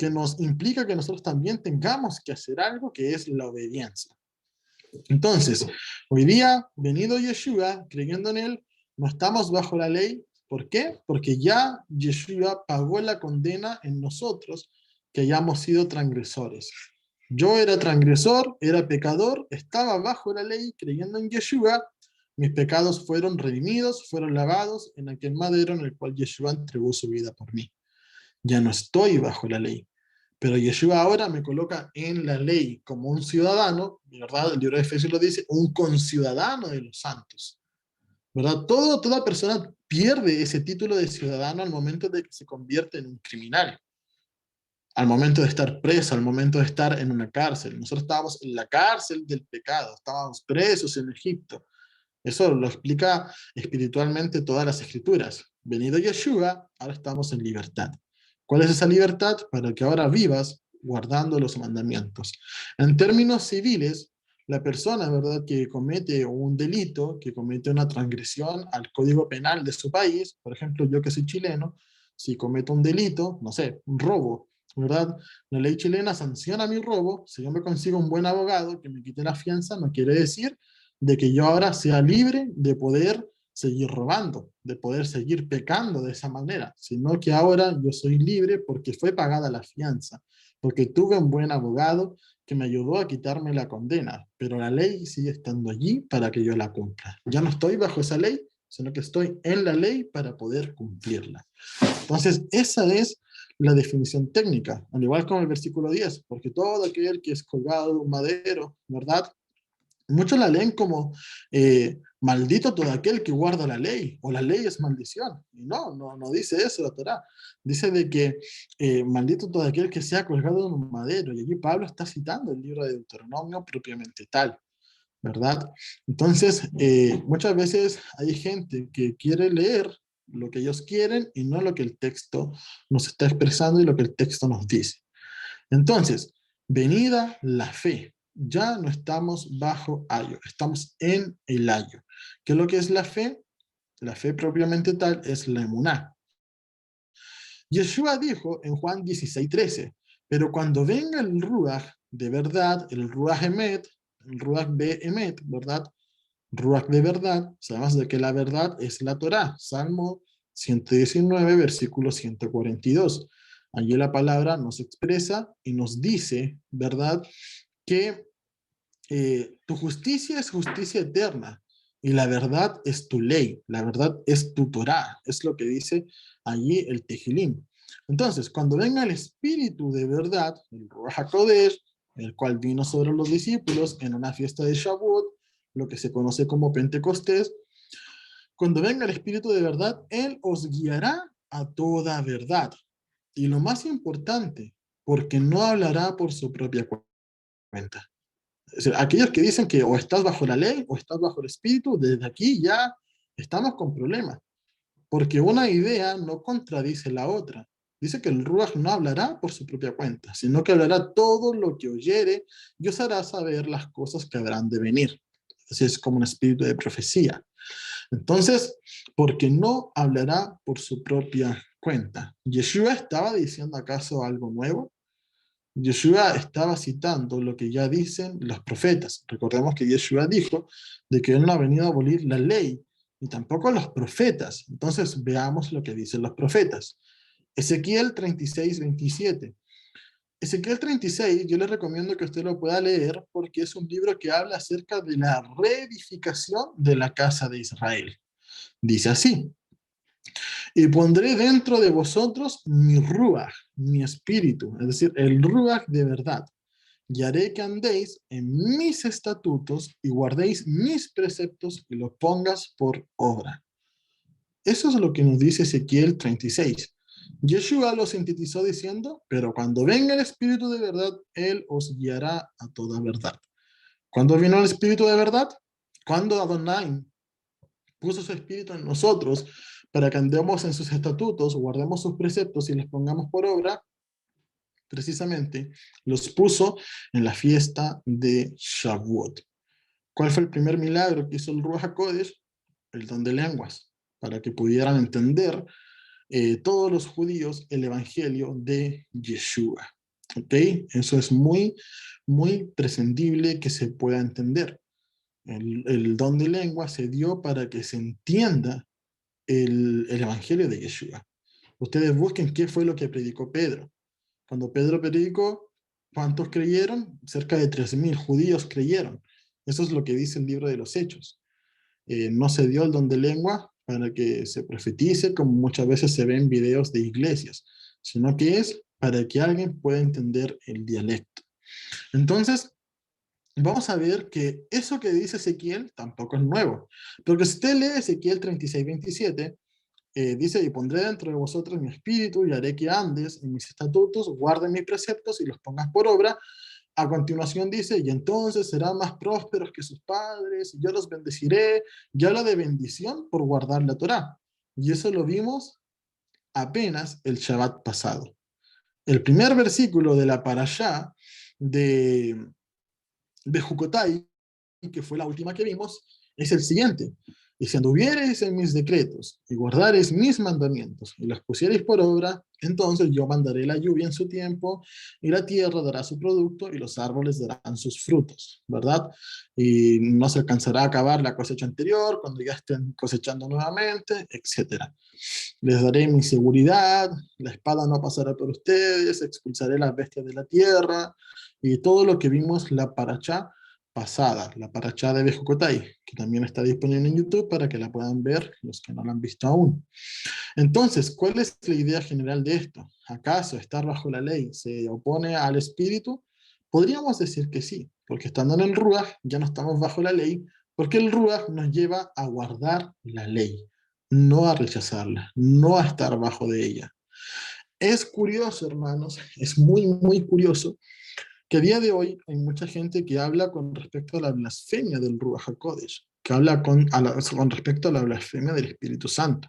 nos implica que nosotros también tengamos que hacer algo, que es la obediencia. Entonces, hoy día, venido Yeshua, creyendo en él, no estamos bajo la ley. ¿Por qué? Porque ya Yeshua pagó la condena en nosotros, que hayamos sido transgresores. Yo era transgresor, era pecador, estaba bajo la ley, creyendo en Yeshua. Mis pecados fueron redimidos, fueron lavados en aquel madero en el cual Yeshua entregó su vida por mí. Ya no estoy bajo la ley. Pero Yeshua ahora me coloca en la ley como un ciudadano, ¿verdad? El libro de Efesios lo dice, un conciudadano de los santos, ¿verdad? Toda persona pierde ese título de ciudadano al momento de que se convierte en un criminal, al momento de estar preso, al momento de estar en una cárcel. Nosotros estábamos en la cárcel del pecado, estábamos presos en Egipto. Eso lo explica espiritualmente todas las escrituras. Venido Yeshua, ahora estamos en libertad. ¿Cuál es esa libertad? Para que ahora vivas guardando los mandamientos. En términos civiles, la persona, ¿verdad?, que comete un delito, que comete una transgresión al código penal de su país, por ejemplo, yo que soy chileno, si cometo un delito, no sé, un robo, ¿verdad? La ley chilena sanciona mi robo. Si yo me consigo un buen abogado que me quite la fianza, no quiere decir de que yo ahora sea libre de poder seguir robando, de poder seguir pecando de esa manera, sino que ahora yo soy libre porque fue pagada la fianza, porque tuve un buen abogado que me ayudó a quitarme la condena, pero la ley sigue estando allí para que yo la cumpla. Ya no estoy bajo esa ley, sino que estoy en la ley para poder cumplirla. Entonces, esa es la definición técnica, al igual como el versículo 10, porque todo aquel que es colgado de un madero, ¿verdad? Muchos la leen como maldito todo aquel que guarda la ley, o la ley es maldición. Y no dice eso la Torá. Dice de que maldito todo aquel que sea colgado en un madero. Y aquí Pablo está citando el libro de Deuteronomio propiamente tal, ¿verdad? Entonces, muchas veces hay gente que quiere leer lo que ellos quieren y no lo que el texto nos está expresando y lo que el texto nos dice. Entonces, venida la fe, ya no estamos bajo ayo, estamos en el ayo. ¿Qué es lo que es la fe? La fe propiamente tal es la emuná. Yeshua dijo en Juan 16:13, pero cuando venga el Ruach de verdad, el Ruach Emet, el Ruach Emet, ¿verdad? Ruach de verdad, sabemos de que la verdad es la Torá, Salmo 119, versículo 142. Allí la palabra nos expresa y nos dice, ¿verdad?, que tu justicia es justicia eterna y la verdad es tu ley, la verdad es tu Torá, es lo que dice allí el Tejilim. Entonces, cuando venga el Espíritu de verdad, el Ruach HaKodesh, el cual vino sobre los discípulos en una fiesta de Shavuot, lo que se conoce como Pentecostés, cuando venga el Espíritu de verdad, Él os guiará a toda verdad. Y lo más importante, porque no hablará por su propia cuenta. Es decir, aquellos que dicen que o estás bajo la ley o estás bajo el Espíritu, desde aquí ya estamos con problemas. Porque una idea no contradice la otra. Dice que el Ruach no hablará por su propia cuenta, sino que hablará todo lo que oyere y os hará saber las cosas que habrán de venir. Así es como un espíritu de profecía. Entonces, porque no hablará por su propia cuenta. ¿Yeshua estaba diciendo acaso algo nuevo? Yeshua estaba citando lo que ya dicen los profetas. Recordemos que Yeshua dijo de que él no ha venido a abolir la ley, ni tampoco los profetas. Entonces, veamos lo que dicen los profetas. Ezequiel 36:27. Ezequiel 36, yo les recomiendo que usted lo pueda leer porque es un libro que habla acerca de la reedificación de la casa de Israel. Dice así: y pondré dentro de vosotros mi ruach, mi espíritu, es decir, el ruach de verdad, y haré que andéis en mis estatutos y guardéis mis preceptos y los pongas por obra. Eso es lo que nos dice Ezequiel 36. Yeshua lo sintetizó diciendo, pero cuando venga el Espíritu de verdad, Él os guiará a toda verdad. ¿Cuándo vino el Espíritu de verdad? Cuando Adonai puso su Espíritu en nosotros para que andemos en sus estatutos, guardemos sus preceptos y los pongamos por obra. Precisamente los puso en la fiesta de Shavuot. ¿Cuál fue el primer milagro que hizo el Ruach HaKodesh? El don de lenguas, para que pudieran entender todos los judíos el evangelio de Yeshua. ¿Ok? Eso es muy, muy prescindible que se pueda entender. El don de lengua se dio para que se entienda el evangelio de Yeshua. Ustedes busquen qué fue lo que predicó Pedro. Cuando Pedro predicó, ¿cuántos creyeron? Cerca de 3.000 judíos creyeron. Eso es lo que dice el libro de los Hechos. No se dio el don de lengua para que se profetice, como muchas veces se ve en videos de iglesias, sino que es para que alguien pueda entender el dialecto. Entonces, vamos a ver que eso que dice Ezequiel tampoco es nuevo, porque si usted lee Ezequiel 36:27, dice, y pondré dentro de vosotros mi espíritu y haré que andes en mis estatutos, guarden mis preceptos y los pongas por obra. A continuación dice, y entonces serán más prósperos que sus padres, y yo los bendeciré, y habla de bendición por guardar la Torá. Y eso lo vimos apenas el Shabbat pasado. El primer versículo de la parashá de Jucotai, que fue la última que vimos, es el siguiente. Y si anduviereis en mis decretos y guardareis mis mandamientos y los pusiereis por obra, entonces yo mandaré la lluvia en su tiempo y la tierra dará su producto y los árboles darán sus frutos, ¿verdad? Y no se alcanzará a acabar la cosecha anterior cuando ya estén cosechando nuevamente, etc. Les daré mi seguridad, la espada no pasará por ustedes, expulsaré las bestias de la tierra y todo lo que vimos la parashá pasada, la parashá de Bejucotai, que también está disponible en YouTube para que la puedan ver los que no la han visto aún. Entonces, ¿cuál es la idea general de esto? ¿Acaso estar bajo la ley se opone al espíritu? Podríamos decir que sí, porque estando en el Ruach ya no estamos bajo la ley, porque el Ruach nos lleva a guardar la ley, no a rechazarla, no a estar bajo de ella. Es curioso, hermanos, es muy, muy curioso que a día de hoy hay mucha gente que habla con respecto a la blasfemia del Ruach HaKodesh, que habla con respecto a la blasfemia del Espíritu Santo.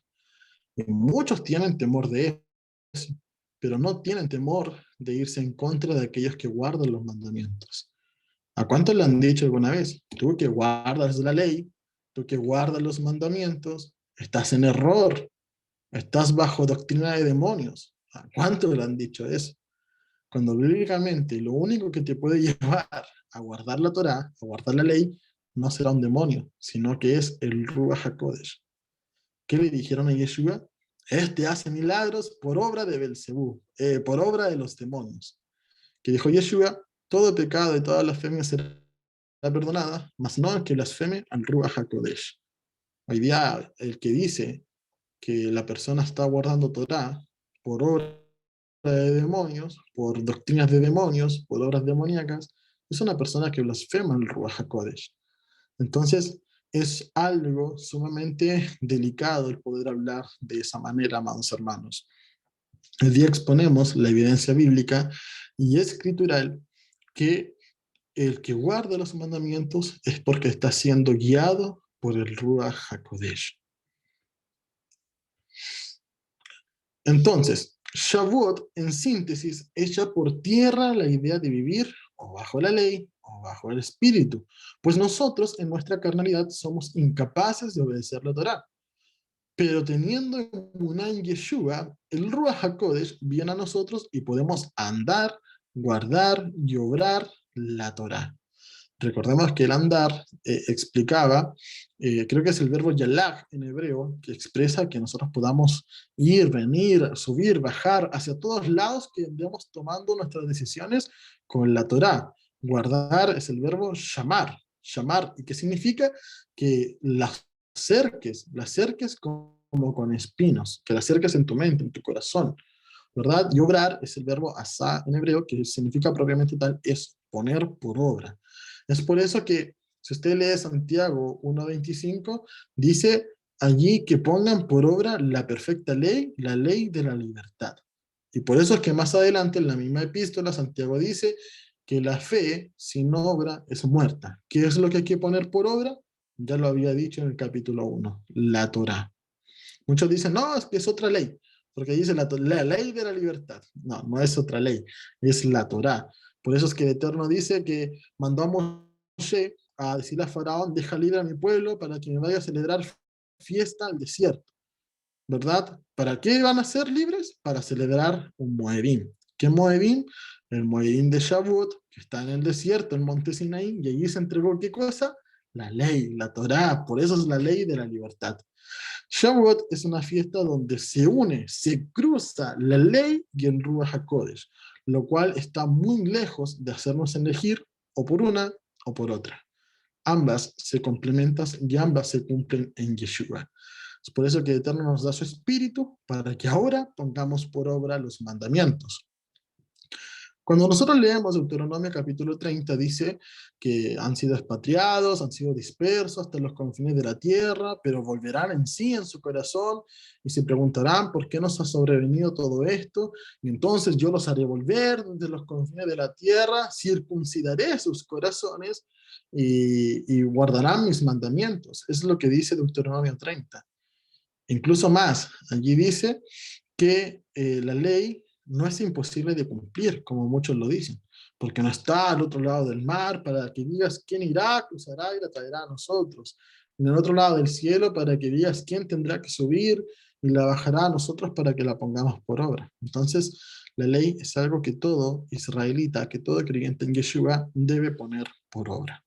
Y muchos tienen temor de eso, pero no tienen temor de irse en contra de aquellos que guardan los mandamientos. ¿A cuántos le han dicho alguna vez? Tú que guardas la ley, tú que guardas los mandamientos, estás en error, estás bajo doctrina de demonios. ¿A cuántos le han dicho eso? Cuando bíblicamente lo único que te puede llevar a guardar la Torá, a guardar la ley, no será un demonio, sino que es el Ruach HaKodesh. ¿Qué le dijeron a Yeshua? Este hace milagros por obra de Belcebú, por obra de los demonios. Que dijo Yeshua, todo pecado y toda blasfemia será perdonada, mas no el que blasfeme al Ruach HaKodesh. Hoy día el que dice que la persona está guardando Torá por obra de demonios, por doctrinas de demonios, por obras demoníacas, es una persona que blasfema el Ruach HaKodesh. Entonces, es algo sumamente delicado el poder hablar de esa manera, amados hermanos. Hoy día exponemos la evidencia bíblica y escritural que el que guarda los mandamientos es porque está siendo guiado por el Ruach HaKodesh. Entonces, Shavuot, en síntesis, echa por tierra la idea de vivir o bajo la ley o bajo el espíritu, pues nosotros en nuestra carnalidad somos incapaces de obedecer la Torá. Pero teniendo en Yeshua, el Ruach HaKodesh viene a nosotros y podemos andar, guardar y obrar la Torá. Recordemos que el andar explicaba, creo que es el verbo yalag en hebreo, que expresa que nosotros podamos ir, venir, subir, bajar hacia todos lados que andemos tomando nuestras decisiones con la Torá. Guardar es el verbo shamar, shamar, y que significa que las cerques como con espinos, que las cerques en tu mente, en tu corazón, ¿verdad? Y obrar es el verbo asá en hebreo, que significa propiamente tal, es poner por obra. Es por eso que si usted lee Santiago 1:25, dice allí que pongan por obra la perfecta ley, la ley de la libertad. Y por eso es que más adelante en la misma epístola Santiago dice que la fe sin obra es muerta. ¿Qué es lo que hay que poner por obra? Ya lo había dicho en el capítulo 1, la Torá. Muchos dicen, no, es que es otra ley, porque dice la ley de la libertad. No, no es otra ley, es la Torá. Por eso es que el Eterno dice que mandó a Moshe a decirle a Faraón, deja libre a mi pueblo para que me vaya a celebrar fiesta al desierto, ¿verdad? ¿Para qué van a ser libres? Para celebrar un Moedim. ¿Qué Moedim? El Moedim de Shavuot, que está en el desierto, en Monte Sinaí, y allí se entregó ¿qué cosa? La ley, la Torá, por eso es la ley de la libertad. Shavuot es una fiesta donde se une, se cruza la ley y el Ruach HaKodesh, lo cual está muy lejos de hacernos elegir o por una o por otra. Ambas se complementan y ambas se cumplen en Yeshua. Es por eso que el Eterno nos da su espíritu para que ahora pongamos por obra los mandamientos. Cuando nosotros leemos Deuteronomio capítulo 30, dice que han sido expatriados, han sido dispersos hasta los confines de la tierra, pero volverán en sí, en su corazón, y se preguntarán por qué nos ha sobrevenido todo esto, y entonces yo los haré volver desde los confines de la tierra, circuncidaré sus corazones y guardarán mis mandamientos. Es lo que dice Deuteronomio 30. Incluso más, allí dice que la ley no es imposible de cumplir, como muchos lo dicen, porque no está al otro lado del mar para que digas quién irá, cruzará y la traerá a nosotros, en el otro lado del cielo para que digas quién tendrá que subir y la bajará a nosotros para que la pongamos por obra. Entonces, la ley es algo que todo israelita, que todo creyente en Yeshua debe poner por obra.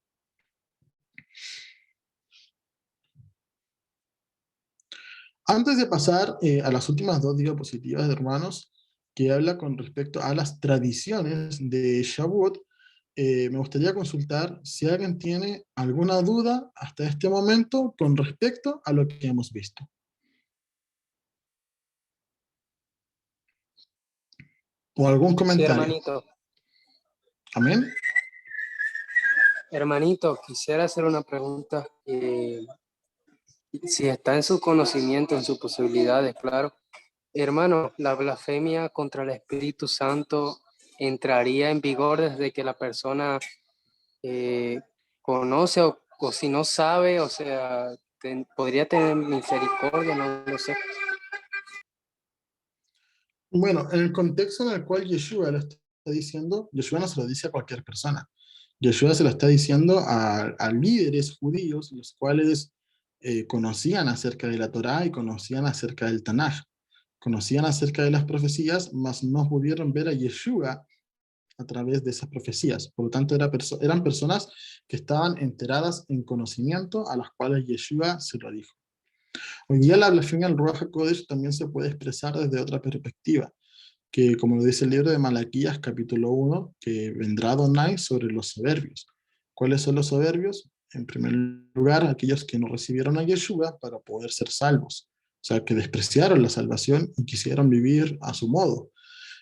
Antes de pasar a las últimas dos diapositivas, hermanos, que habla con respecto a las tradiciones de Shavuot, me gustaría consultar si alguien tiene alguna duda hasta este momento con respecto a lo que hemos visto. O algún Sí, comentario. hermanito. Amén. Hermanito, quisiera hacer una pregunta. Si está en su conocimiento, en sus posibilidades, claro. Hermano, ¿la blasfemia contra el Espíritu Santo entraría en vigor desde que la persona eh, conoce o si no sabe, o sea, podría tener misericordia, no lo sé? Bueno, en el contexto en el cual Yeshua lo está diciendo, Yeshua no se lo dice a cualquier persona. Yeshua se lo está diciendo a líderes judíos, los cuales conocían acerca de la Torá y conocían acerca del Tanaj. Conocían acerca de las profecías, mas no pudieron ver a Yeshua a través de esas profecías. Por lo tanto, eran personas que estaban enteradas en conocimiento a las cuales Yeshua se lo dijo. Hoy día la blasfemia al Ruach HaKodesh también se puede expresar desde otra perspectiva, que como lo dice el libro de Malaquías capítulo 1, que vendrá Adonai sobre los soberbios. ¿Cuáles son los soberbios? En primer lugar, aquellos que no recibieron a Yeshua para poder ser salvos. O sea, que despreciaron la salvación y quisieron vivir a su modo.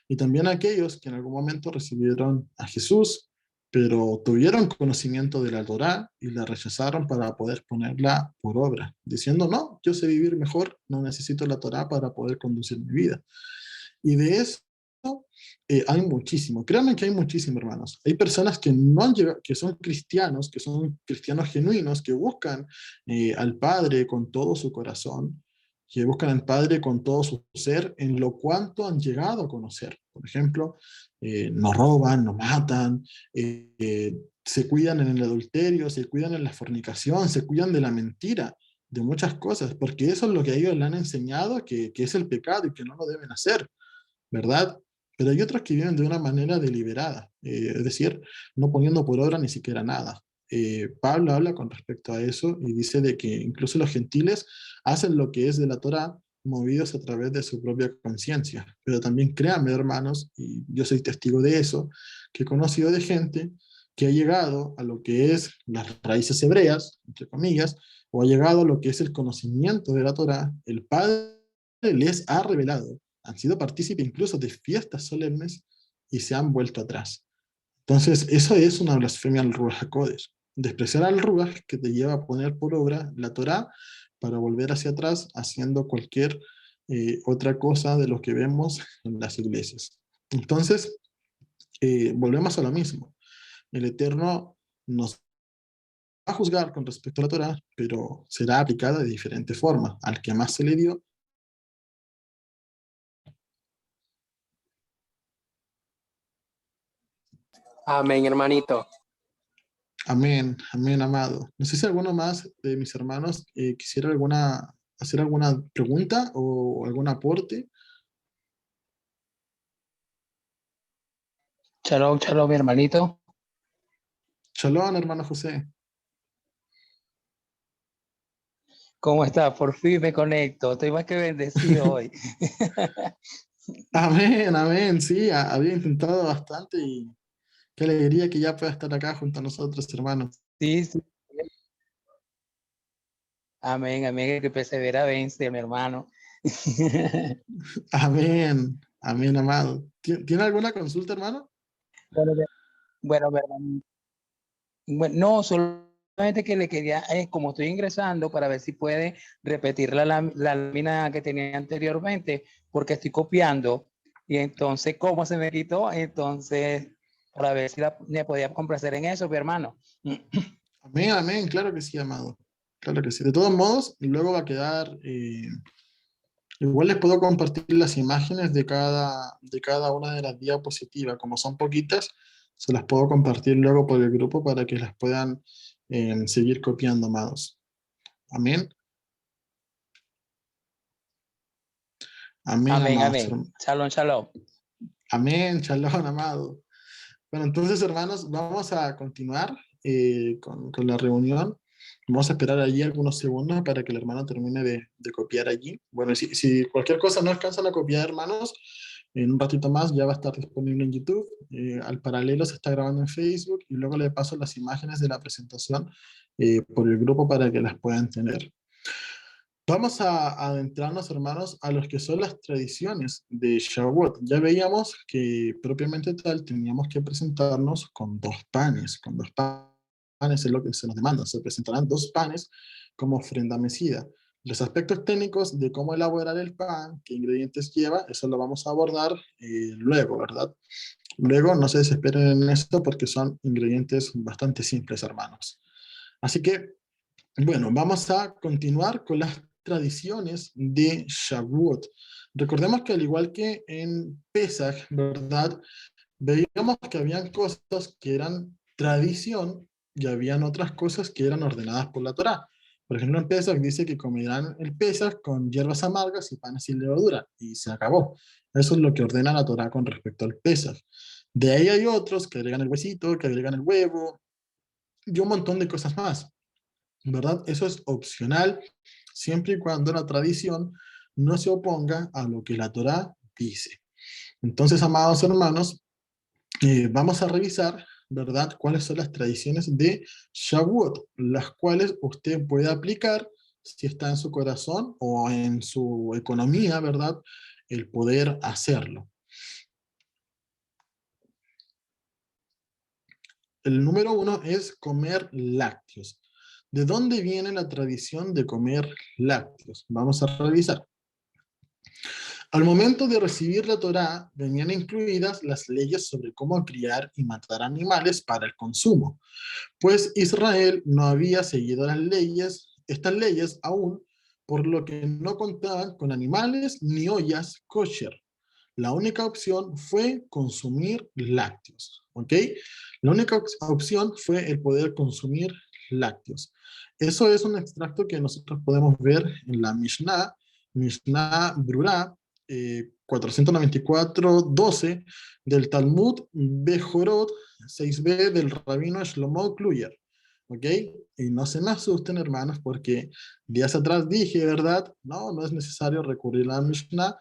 Y también aquellos que en algún momento recibieron a Jesús, pero tuvieron conocimiento de la Torá y la rechazaron para poder ponerla por obra, diciendo, no, yo sé vivir mejor, no necesito la Torá para poder conducir mi vida. Y de eso hay muchísimo. Créanme que hay muchísimo, hermanos. Hay personas que no han llegado, que son cristianos genuinos, que buscan al Padre con todo su corazón, que buscan al Padre con todo su ser, en lo cuanto han llegado a conocer. Por ejemplo, no roban, no matan, se cuidan en el adulterio, se cuidan en la fornicación, se cuidan de la mentira, de muchas cosas, porque eso es lo que a ellos le han enseñado que es el pecado y que no lo deben hacer, ¿verdad? Pero hay otros que viven de una manera deliberada, es decir, no poniendo por obra ni siquiera nada. Pablo habla con respecto a eso y dice de que incluso los gentiles hacen lo que es de la Torá, movidos a través de su propia conciencia. Pero también créanme, hermanos, y yo soy testigo de eso, que he conocido de gente que ha llegado a lo que es las raíces hebreas, entre comillas, o ha llegado a lo que es el conocimiento de la Torá, el Padre les ha revelado, han sido partícipes incluso de fiestas solemnes y se han vuelto atrás. Entonces, eso es una blasfemia al Ruach HaKodesh. Despreciar al Ruach que te lleva a poner por obra la Torá, para volver hacia atrás haciendo cualquier otra cosa de lo que vemos en las iglesias. Entonces, volvemos a lo mismo. El Eterno nos va a juzgar con respecto a la Torá, pero será aplicada de diferente forma. Al que más se le dio. Amén, hermanito. Amén, amén, amado. No sé si alguno más de mis hermanos quisiera hacer alguna pregunta o algún aporte. Shalom, shalom, mi hermanito. Shalom, hermano José. ¿Cómo estás? Por fin me conecto. Estoy más que bendecido hoy. Amén, amén. Sí, había intentado bastante y qué alegría que ya pueda estar acá junto a nosotros, hermanos. Sí, sí. Amén, amén. Que persevera vence, mi hermano. Amén, amén, amado. ¿Tiene alguna consulta, hermano? Bueno, mi hermano. Bueno, no, solamente que le quería, como estoy ingresando, para ver si puede repetir la lámina que tenía anteriormente, porque estoy copiando. Y entonces, ¿cómo se me quitó? Entonces, para ver si me podía complacer en eso, mi hermano. Amén, amén, claro que sí, amado. Claro que sí. De todos modos, luego va a quedar. Igual les puedo compartir las imágenes de cada una de las diapositivas. Como son poquitas, se las puedo compartir luego por el grupo para que las puedan seguir copiando, amados. Amén. Amén, Amén, amados. amén. Shalom, shalom. Amén, shalom, amado. Bueno, entonces, hermanos, vamos a continuar con la reunión. Vamos a esperar allí algunos segundos para que el hermano termine de copiar allí. Bueno, si cualquier cosa no alcanzan a copiar, hermanos, en un ratito más ya va a estar disponible en YouTube. Al paralelo se está grabando en Facebook y luego le paso las imágenes de la presentación por el grupo para que las puedan tener. Vamos a adentrarnos, hermanos, a los que son las tradiciones de Shavuot. Ya veíamos que propiamente tal teníamos que presentarnos con dos panes. Con dos panes es lo que se nos demanda. Se presentarán dos panes como ofrenda mecida. Los aspectos técnicos de cómo elaborar el pan, qué ingredientes lleva, eso lo vamos a abordar luego, ¿verdad? Luego no se desesperen en esto porque son ingredientes bastante simples, hermanos. Así que bueno, vamos a continuar con las tradiciones de Shavuot. Recordemos que al igual que en Pesach, ¿verdad? Veíamos que habían cosas que eran tradición y habían otras cosas que eran ordenadas por la Torá. Por ejemplo, en Pesach dice que comerán el Pesach con hierbas amargas y panes sin levadura, y se acabó. Eso es lo que ordena la Torá con respecto al Pesach. De ahí hay otros que agregan el huesito, que agregan el huevo, y un montón de cosas más. ¿Verdad? Eso es opcional siempre y cuando la tradición no se oponga a lo que la Torá dice. Entonces, amados hermanos, vamos a revisar, ¿verdad?, cuáles son las tradiciones de Shavuot, las cuales usted puede aplicar si está en su corazón o en su economía, ¿verdad?, el poder hacerlo. El número 1 es comer lácteos. ¿De dónde viene la tradición de comer lácteos? Vamos a revisar. Al momento de recibir la Torá, venían incluidas las leyes sobre cómo criar y matar animales para el consumo, pues Israel no había seguido estas leyes aún, por lo que no contaban con animales ni ollas kosher. La única opción fue consumir lácteos, ¿ok? La única opción fue el poder consumir lácteos. Eso es un extracto que nosotros podemos ver en la Mishnah Brurá, 494.12 del Talmud Bejorot 6b del rabino Shlomo Kluyer. ¿Ok? Y no se me asusten, hermanos, porque días atrás dije, ¿verdad? No, no es necesario recurrir a la Mishnah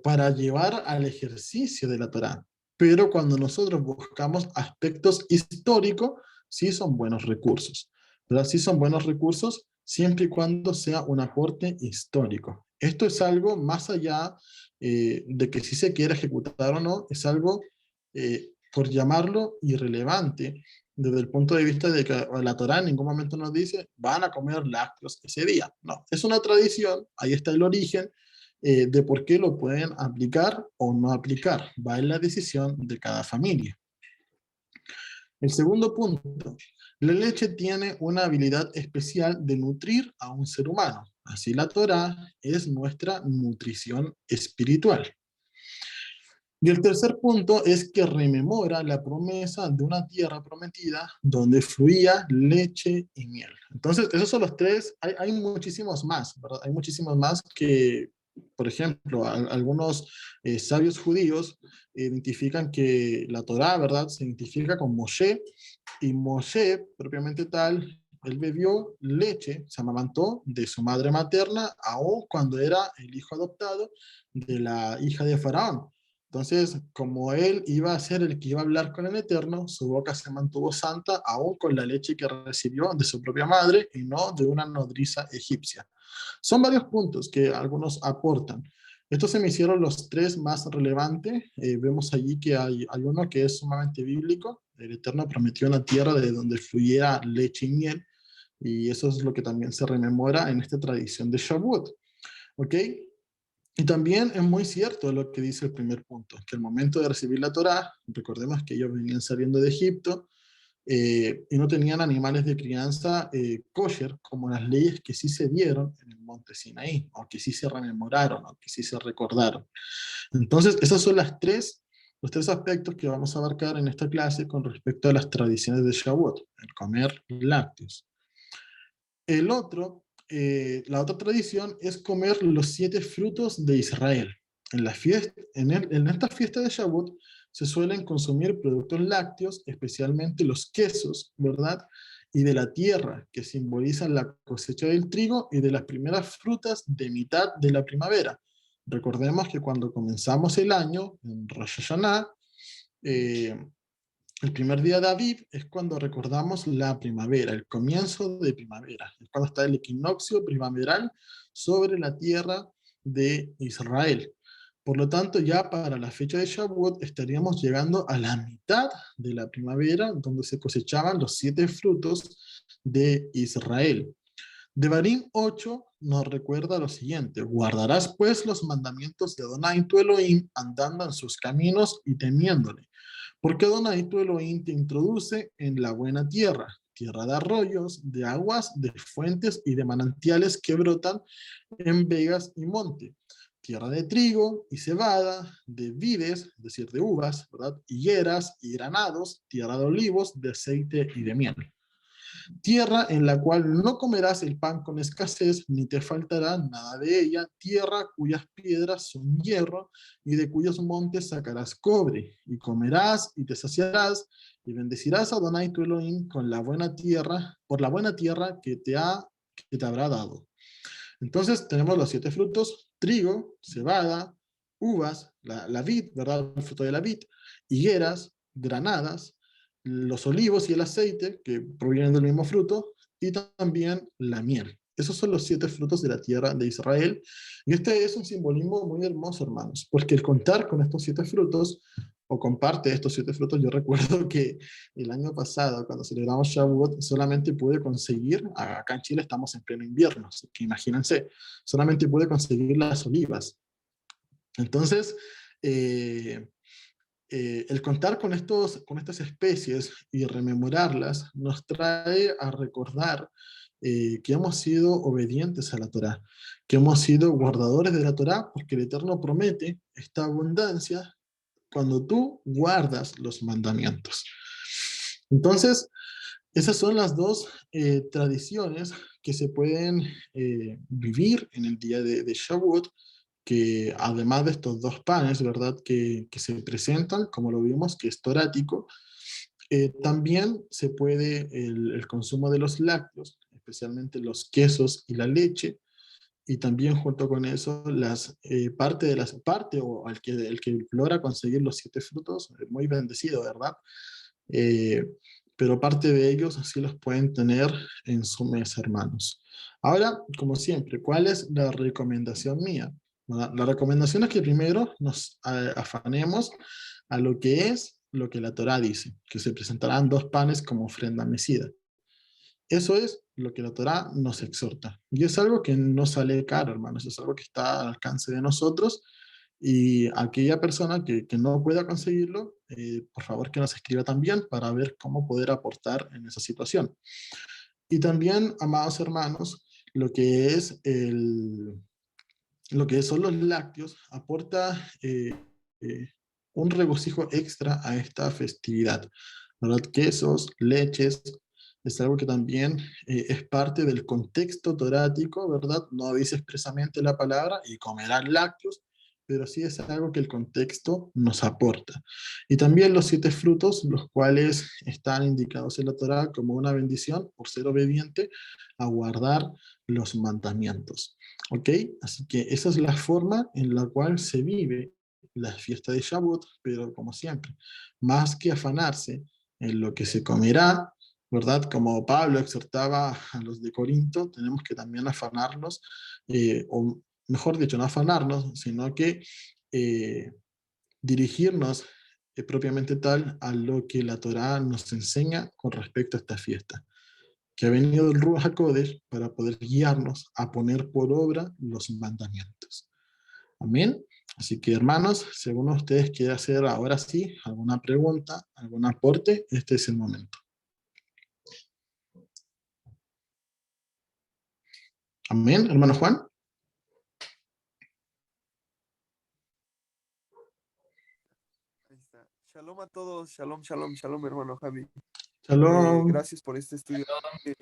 para llevar al ejercicio de la Torá. Pero cuando nosotros buscamos aspectos históricos, sí son buenos recursos. ¿Verdad? Sí son buenos recursos siempre y cuando sea un aporte histórico. Esto es algo más allá de que si se quiere ejecutar o no, es algo, por llamarlo, irrelevante, desde el punto de vista de que la Torá en ningún momento nos dice van a comer lácteos ese día. No, es una tradición, ahí está el origen de por qué lo pueden aplicar o no aplicar. Va en la decisión de cada familia. El segundo punto, la leche tiene una habilidad especial de nutrir a un ser humano. Así la Torá es nuestra nutrición espiritual. Y el tercer punto es que rememora la promesa de una tierra prometida donde fluía leche y miel. Entonces, esos son los tres. Hay muchísimos más, ¿verdad? Hay muchísimos más que, por ejemplo, algunos sabios judíos identifican que la Torá, ¿verdad? Se identifica con Moshe, y Moshe, propiamente tal, él bebió leche, se amamantó de su madre materna, aún cuando era el hijo adoptado de la hija de Faraón. Entonces, como él iba a ser el que iba a hablar con el Eterno, su boca se mantuvo santa aún con la leche que recibió de su propia madre y no de una nodriza egipcia. Son varios puntos que algunos aportan. Estos se me hicieron los tres más relevantes. Vemos allí que hay uno que es sumamente bíblico. El Eterno prometió una tierra de donde fluyera leche y miel. Y eso es lo que también se rememora en esta tradición de Shavuot. ¿Ok? Y también es muy cierto lo que dice el primer punto, que al momento de recibir la Torá, recordemos que ellos venían saliendo de Egipto y no tenían animales de crianza kosher, como las leyes que sí se dieron en el monte Sinaí, o que sí se rememoraron, o que sí se recordaron. Entonces, esos son los tres aspectos que vamos a abarcar en esta clase con respecto a las tradiciones de Shavuot, el comer lácteos. La otra tradición es comer los 7 frutos de Israel. En esta fiesta de Shavuot se suelen consumir productos lácteos, especialmente los quesos, ¿verdad? Y de la tierra, que simbolizan la cosecha del trigo y de las primeras frutas de mitad de la primavera. Recordemos que cuando comenzamos el año, en Rosh Hashanah, el primer día de Aviv es cuando recordamos la primavera, el comienzo de primavera. Es cuando está el equinoccio primaveral sobre la tierra de Israel. Por lo tanto, ya para la fecha de Shavuot estaríamos llegando a la mitad de la primavera, donde se cosechaban los 7 frutos de Israel. Devarim 8 nos recuerda lo siguiente: guardarás pues los mandamientos de Adonai tu Elohim, andando en sus caminos y temiéndole. Porque Adonai tu Elohim te introduce en la buena tierra, tierra de arroyos, de aguas, de fuentes y de manantiales que brotan en vegas y monte, tierra de trigo y cebada, de vides, es decir, de uvas, ¿verdad? Higueras y granados, tierra de olivos, de aceite y de miel. Tierra en la cual no comerás el pan con escasez, ni te faltará nada de ella, tierra cuyas piedras son hierro, y de cuyos montes sacarás cobre, y comerás y te saciarás, y bendecirás a Adonai tu Elohim con la buena tierra, por la buena tierra que te habrá dado. Entonces tenemos los 7 frutos: trigo, cebada, uvas, la vid, ¿verdad? El fruto de la vid, higueras, granadas, los olivos y el aceite, que provienen del mismo fruto, y también la miel. Esos son los 7 frutos de la tierra de Israel. Y este es un simbolismo muy hermoso, hermanos, porque el contar con estos 7 frutos, o con parte de estos 7 frutos, yo recuerdo que el año pasado, cuando celebramos Shavuot, solamente pude conseguir, acá en Chile estamos en pleno invierno, así que imagínense, solamente pude conseguir las olivas. Entonces, el contar con estas especies y rememorarlas nos trae a recordar que hemos sido obedientes a la Torá, que hemos sido guardadores de la Torá, porque el Eterno promete esta abundancia cuando tú guardas los mandamientos. Entonces, esas son las dos tradiciones que se pueden vivir en el día de Shavuot, que además de estos 2 panes, ¿verdad?, que se presentan, como lo vimos, que es torático, también se puede el consumo de los lácteos, especialmente los quesos y la leche, y también junto con eso parte o el que logra conseguir los 7 frutos, muy bendecido, ¿verdad? Eh, pero parte de ellos sí los pueden tener en su mesa, hermanos. Ahora, como siempre, ¿cuál es la recomendación mía? La recomendación es que primero nos afanemos a lo que es lo que la Torá dice, que se presentarán 2 panes como ofrenda mecida. Eso es lo que la Torá nos exhorta. Y es algo que no sale caro, hermanos, es algo que está al alcance de nosotros. Y aquella persona que no pueda conseguirlo, por favor que nos escriba también para ver cómo poder aportar en esa situación. Y también, amados hermanos, lo que es lo que son los lácteos aporta eh, un regocijo extra a esta festividad, ¿verdad? Quesos, leches, es algo que también es parte del contexto torático, ¿verdad? No dice expresamente la palabra y comerán lácteos, pero sí es algo que el contexto nos aporta. Y también los 7 frutos, los cuales están indicados en la Torá como una bendición por ser obediente a guardar los mandamientos. ¿Ok? Así que esa es la forma en la cual se vive la fiesta de Shavuot, pero como siempre, más que afanarse en lo que se comerá, ¿verdad? Como Pablo exhortaba a los de Corinto, tenemos que también afanarnos, o mejor dicho, no afanarnos, sino que eh, dirigirnos propiamente tal a lo que la Torá nos enseña con respecto a esta fiesta, que ha venido del Ruach HaKodesh para poder guiarnos a poner por obra los mandamientos. Amén. Así que hermanos, si alguno de ustedes quiere hacer ahora sí alguna pregunta, algún aporte, este es el momento. Amén, hermano Juan. Ahí está. Shalom a todos, shalom, shalom, shalom, hermano Javi. Shalom. Gracias por este estudio que,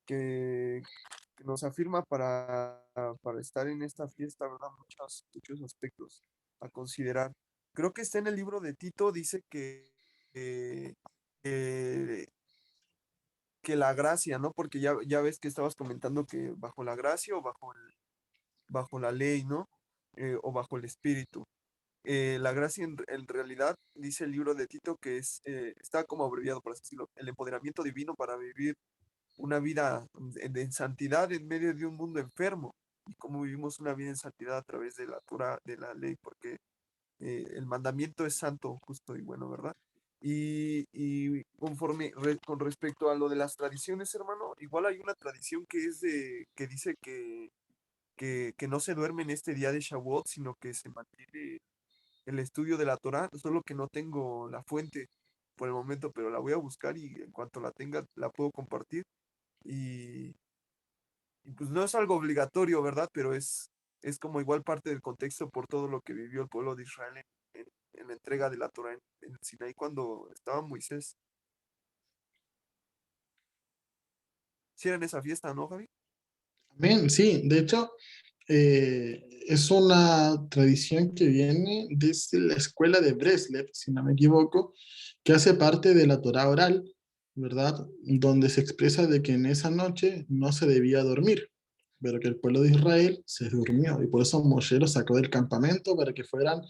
que- que nos afirma para estar en esta fiesta, ¿verdad? Muchos aspectos a considerar. Creo que está en el libro de Tito, dice eh, eh, que la gracia, ¿no? Porque ya ves que estabas comentando que bajo la gracia o bajo la ley, ¿no? O bajo el espíritu. La gracia en realidad, dice el libro de Tito, que está como abreviado, por así decirlo, el empoderamiento divino para vivir una vida en santidad en medio de un mundo enfermo. Y cómo vivimos una vida en santidad a través de la Torah, de la ley, porque el mandamiento es santo, justo y bueno, ¿verdad? Y con respecto a lo de las tradiciones, hermano, igual hay una tradición que dice que no se duerme en este día de Shavuot, sino que se mantiene el estudio de la Torah, solo que no tengo la fuente por el momento, pero la voy a buscar y en cuanto la tenga la puedo compartir. Y, y pues no es algo obligatorio, ¿verdad? Pero es como igual parte del contexto por todo lo que vivió el pueblo de Israel en la entrega de la Torah en Sinaí cuando estaba Moisés. Si era en esa fiesta, ¿no, Javi? Amén, sí, de hecho, es una tradición que viene desde la escuela de Breslev, si no me equivoco, que hace parte de la Torá oral, ¿verdad? Donde se expresa de que en esa noche no se debía dormir, pero que el pueblo de Israel se durmió y por eso Moshe los sacó del campamento para que fueran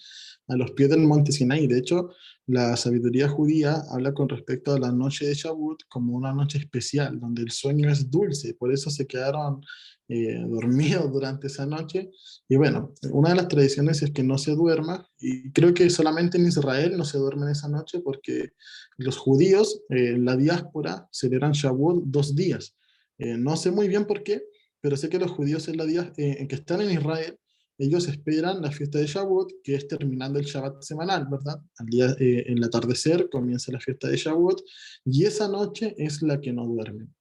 a los pies del monte Sinaí. De hecho, la sabiduría judía habla con respecto a la noche de Shavuot como una noche especial, donde el sueño es dulce, por eso se quedaron dormidos durante esa noche. Y bueno, una de las tradiciones es que no se duerma, y creo que solamente en Israel no se duerme en esa noche porque los judíos, la diáspora, celebran Shavuot 2 días. No sé muy bien por qué, pero sé que los judíos en que están en Israel, ellos esperan la fiesta de Shavuot, que es terminando el Shabbat semanal, ¿verdad? En el atardecer comienza la fiesta de Shavuot, y esa noche es la que no duermen.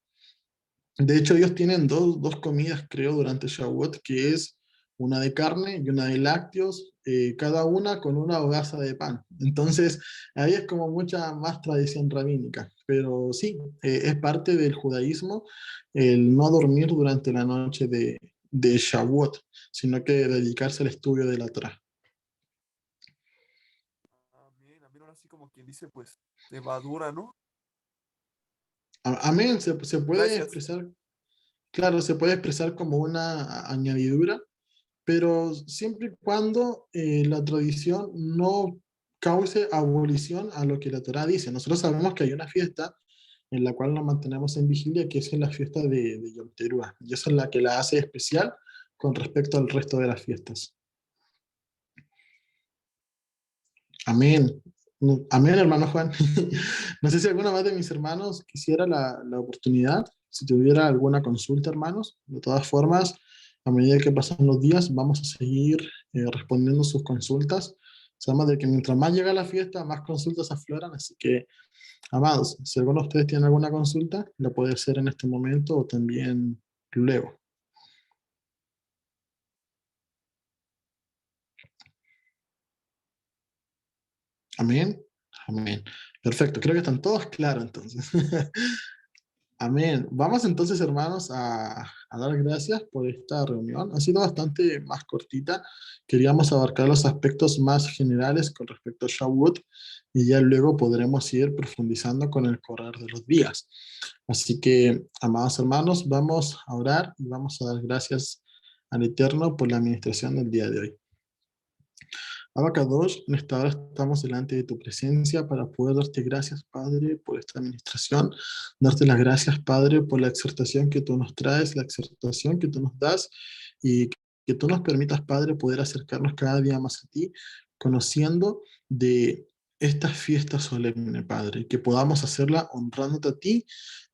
De hecho, ellos tienen dos comidas, creo, durante Shavuot, que es una de carne y una de lácteos, cada una con una hogaza de pan. Entonces, ahí es como mucha más tradición rabínica. Pero sí, es parte del judaísmo el no dormir durante la noche de Shavuot, sino que dedicarse al estudio de la Torah. Amén, amén, ahora sí como quien dice, pues, levadura, ¿no? Amén, se puede Gracias. expresar, claro, se puede expresar como una añadidura, pero siempre y cuando la tradición no cause abolición a lo que la Torá dice. Nosotros sabemos que hay una fiesta en la cual nos mantenemos en vigilia, que es la fiesta de Yom Teruah, y esa es la que la hace especial con respecto al resto de las fiestas. Amén. Amén, hermano Juan. No sé si alguno más de mis hermanos quisiera la oportunidad, si tuviera alguna consulta, hermanos. De todas formas, a medida que pasan los días, vamos a seguir respondiendo sus consultas. Sabemos de que mientras más llega la fiesta, más consultas afloran, así que, amados, si alguno de ustedes tiene alguna consulta, la puede hacer en este momento o también luego. Amén. Amén. Perfecto, creo que están todos claros entonces. Amén. Vamos entonces, hermanos, a dar gracias por esta reunión. Ha sido bastante más cortita. Queríamos abarcar los aspectos más generales con respecto a Shavuot y ya luego podremos ir profundizando con el correr de los días. Así que, amados hermanos, vamos a orar y vamos a dar gracias al Eterno por la administración del día de hoy. Abacadosh, en esta hora estamos delante de tu presencia para poder darte gracias, Padre, por esta administración, darte las gracias, Padre, por la exhortación que tú nos traes, la exhortación que tú nos das y que tú nos permitas, Padre, poder acercarnos cada día más a ti, conociendo de esta fiesta solemne, Padre, que podamos hacerla honrándote a ti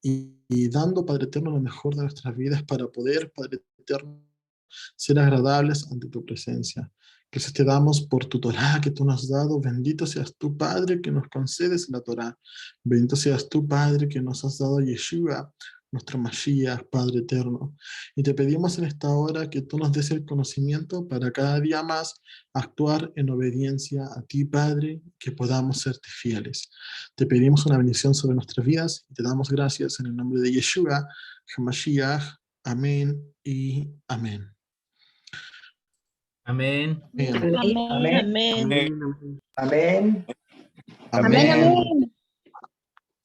y dando, Padre Eterno, lo mejor de nuestras vidas para poder, Padre Eterno, ser agradables ante tu presencia. Gracias te damos por tu Torá que tú nos has dado. Bendito seas tú, Padre, que nos concedes la Torá. Bendito seas tú, Padre, que nos has dado Yeshua, nuestro Mashiach, Padre eterno. Y te pedimos en esta hora que tú nos des el conocimiento para cada día más actuar en obediencia a ti, Padre, que podamos serte fieles. Te pedimos una bendición sobre nuestras vidas y te damos gracias en el nombre de Yeshua, Hamashiach. Amén y amén. Amén. Amén. Amén. Amén. Amén. Amén. Amén. Amén.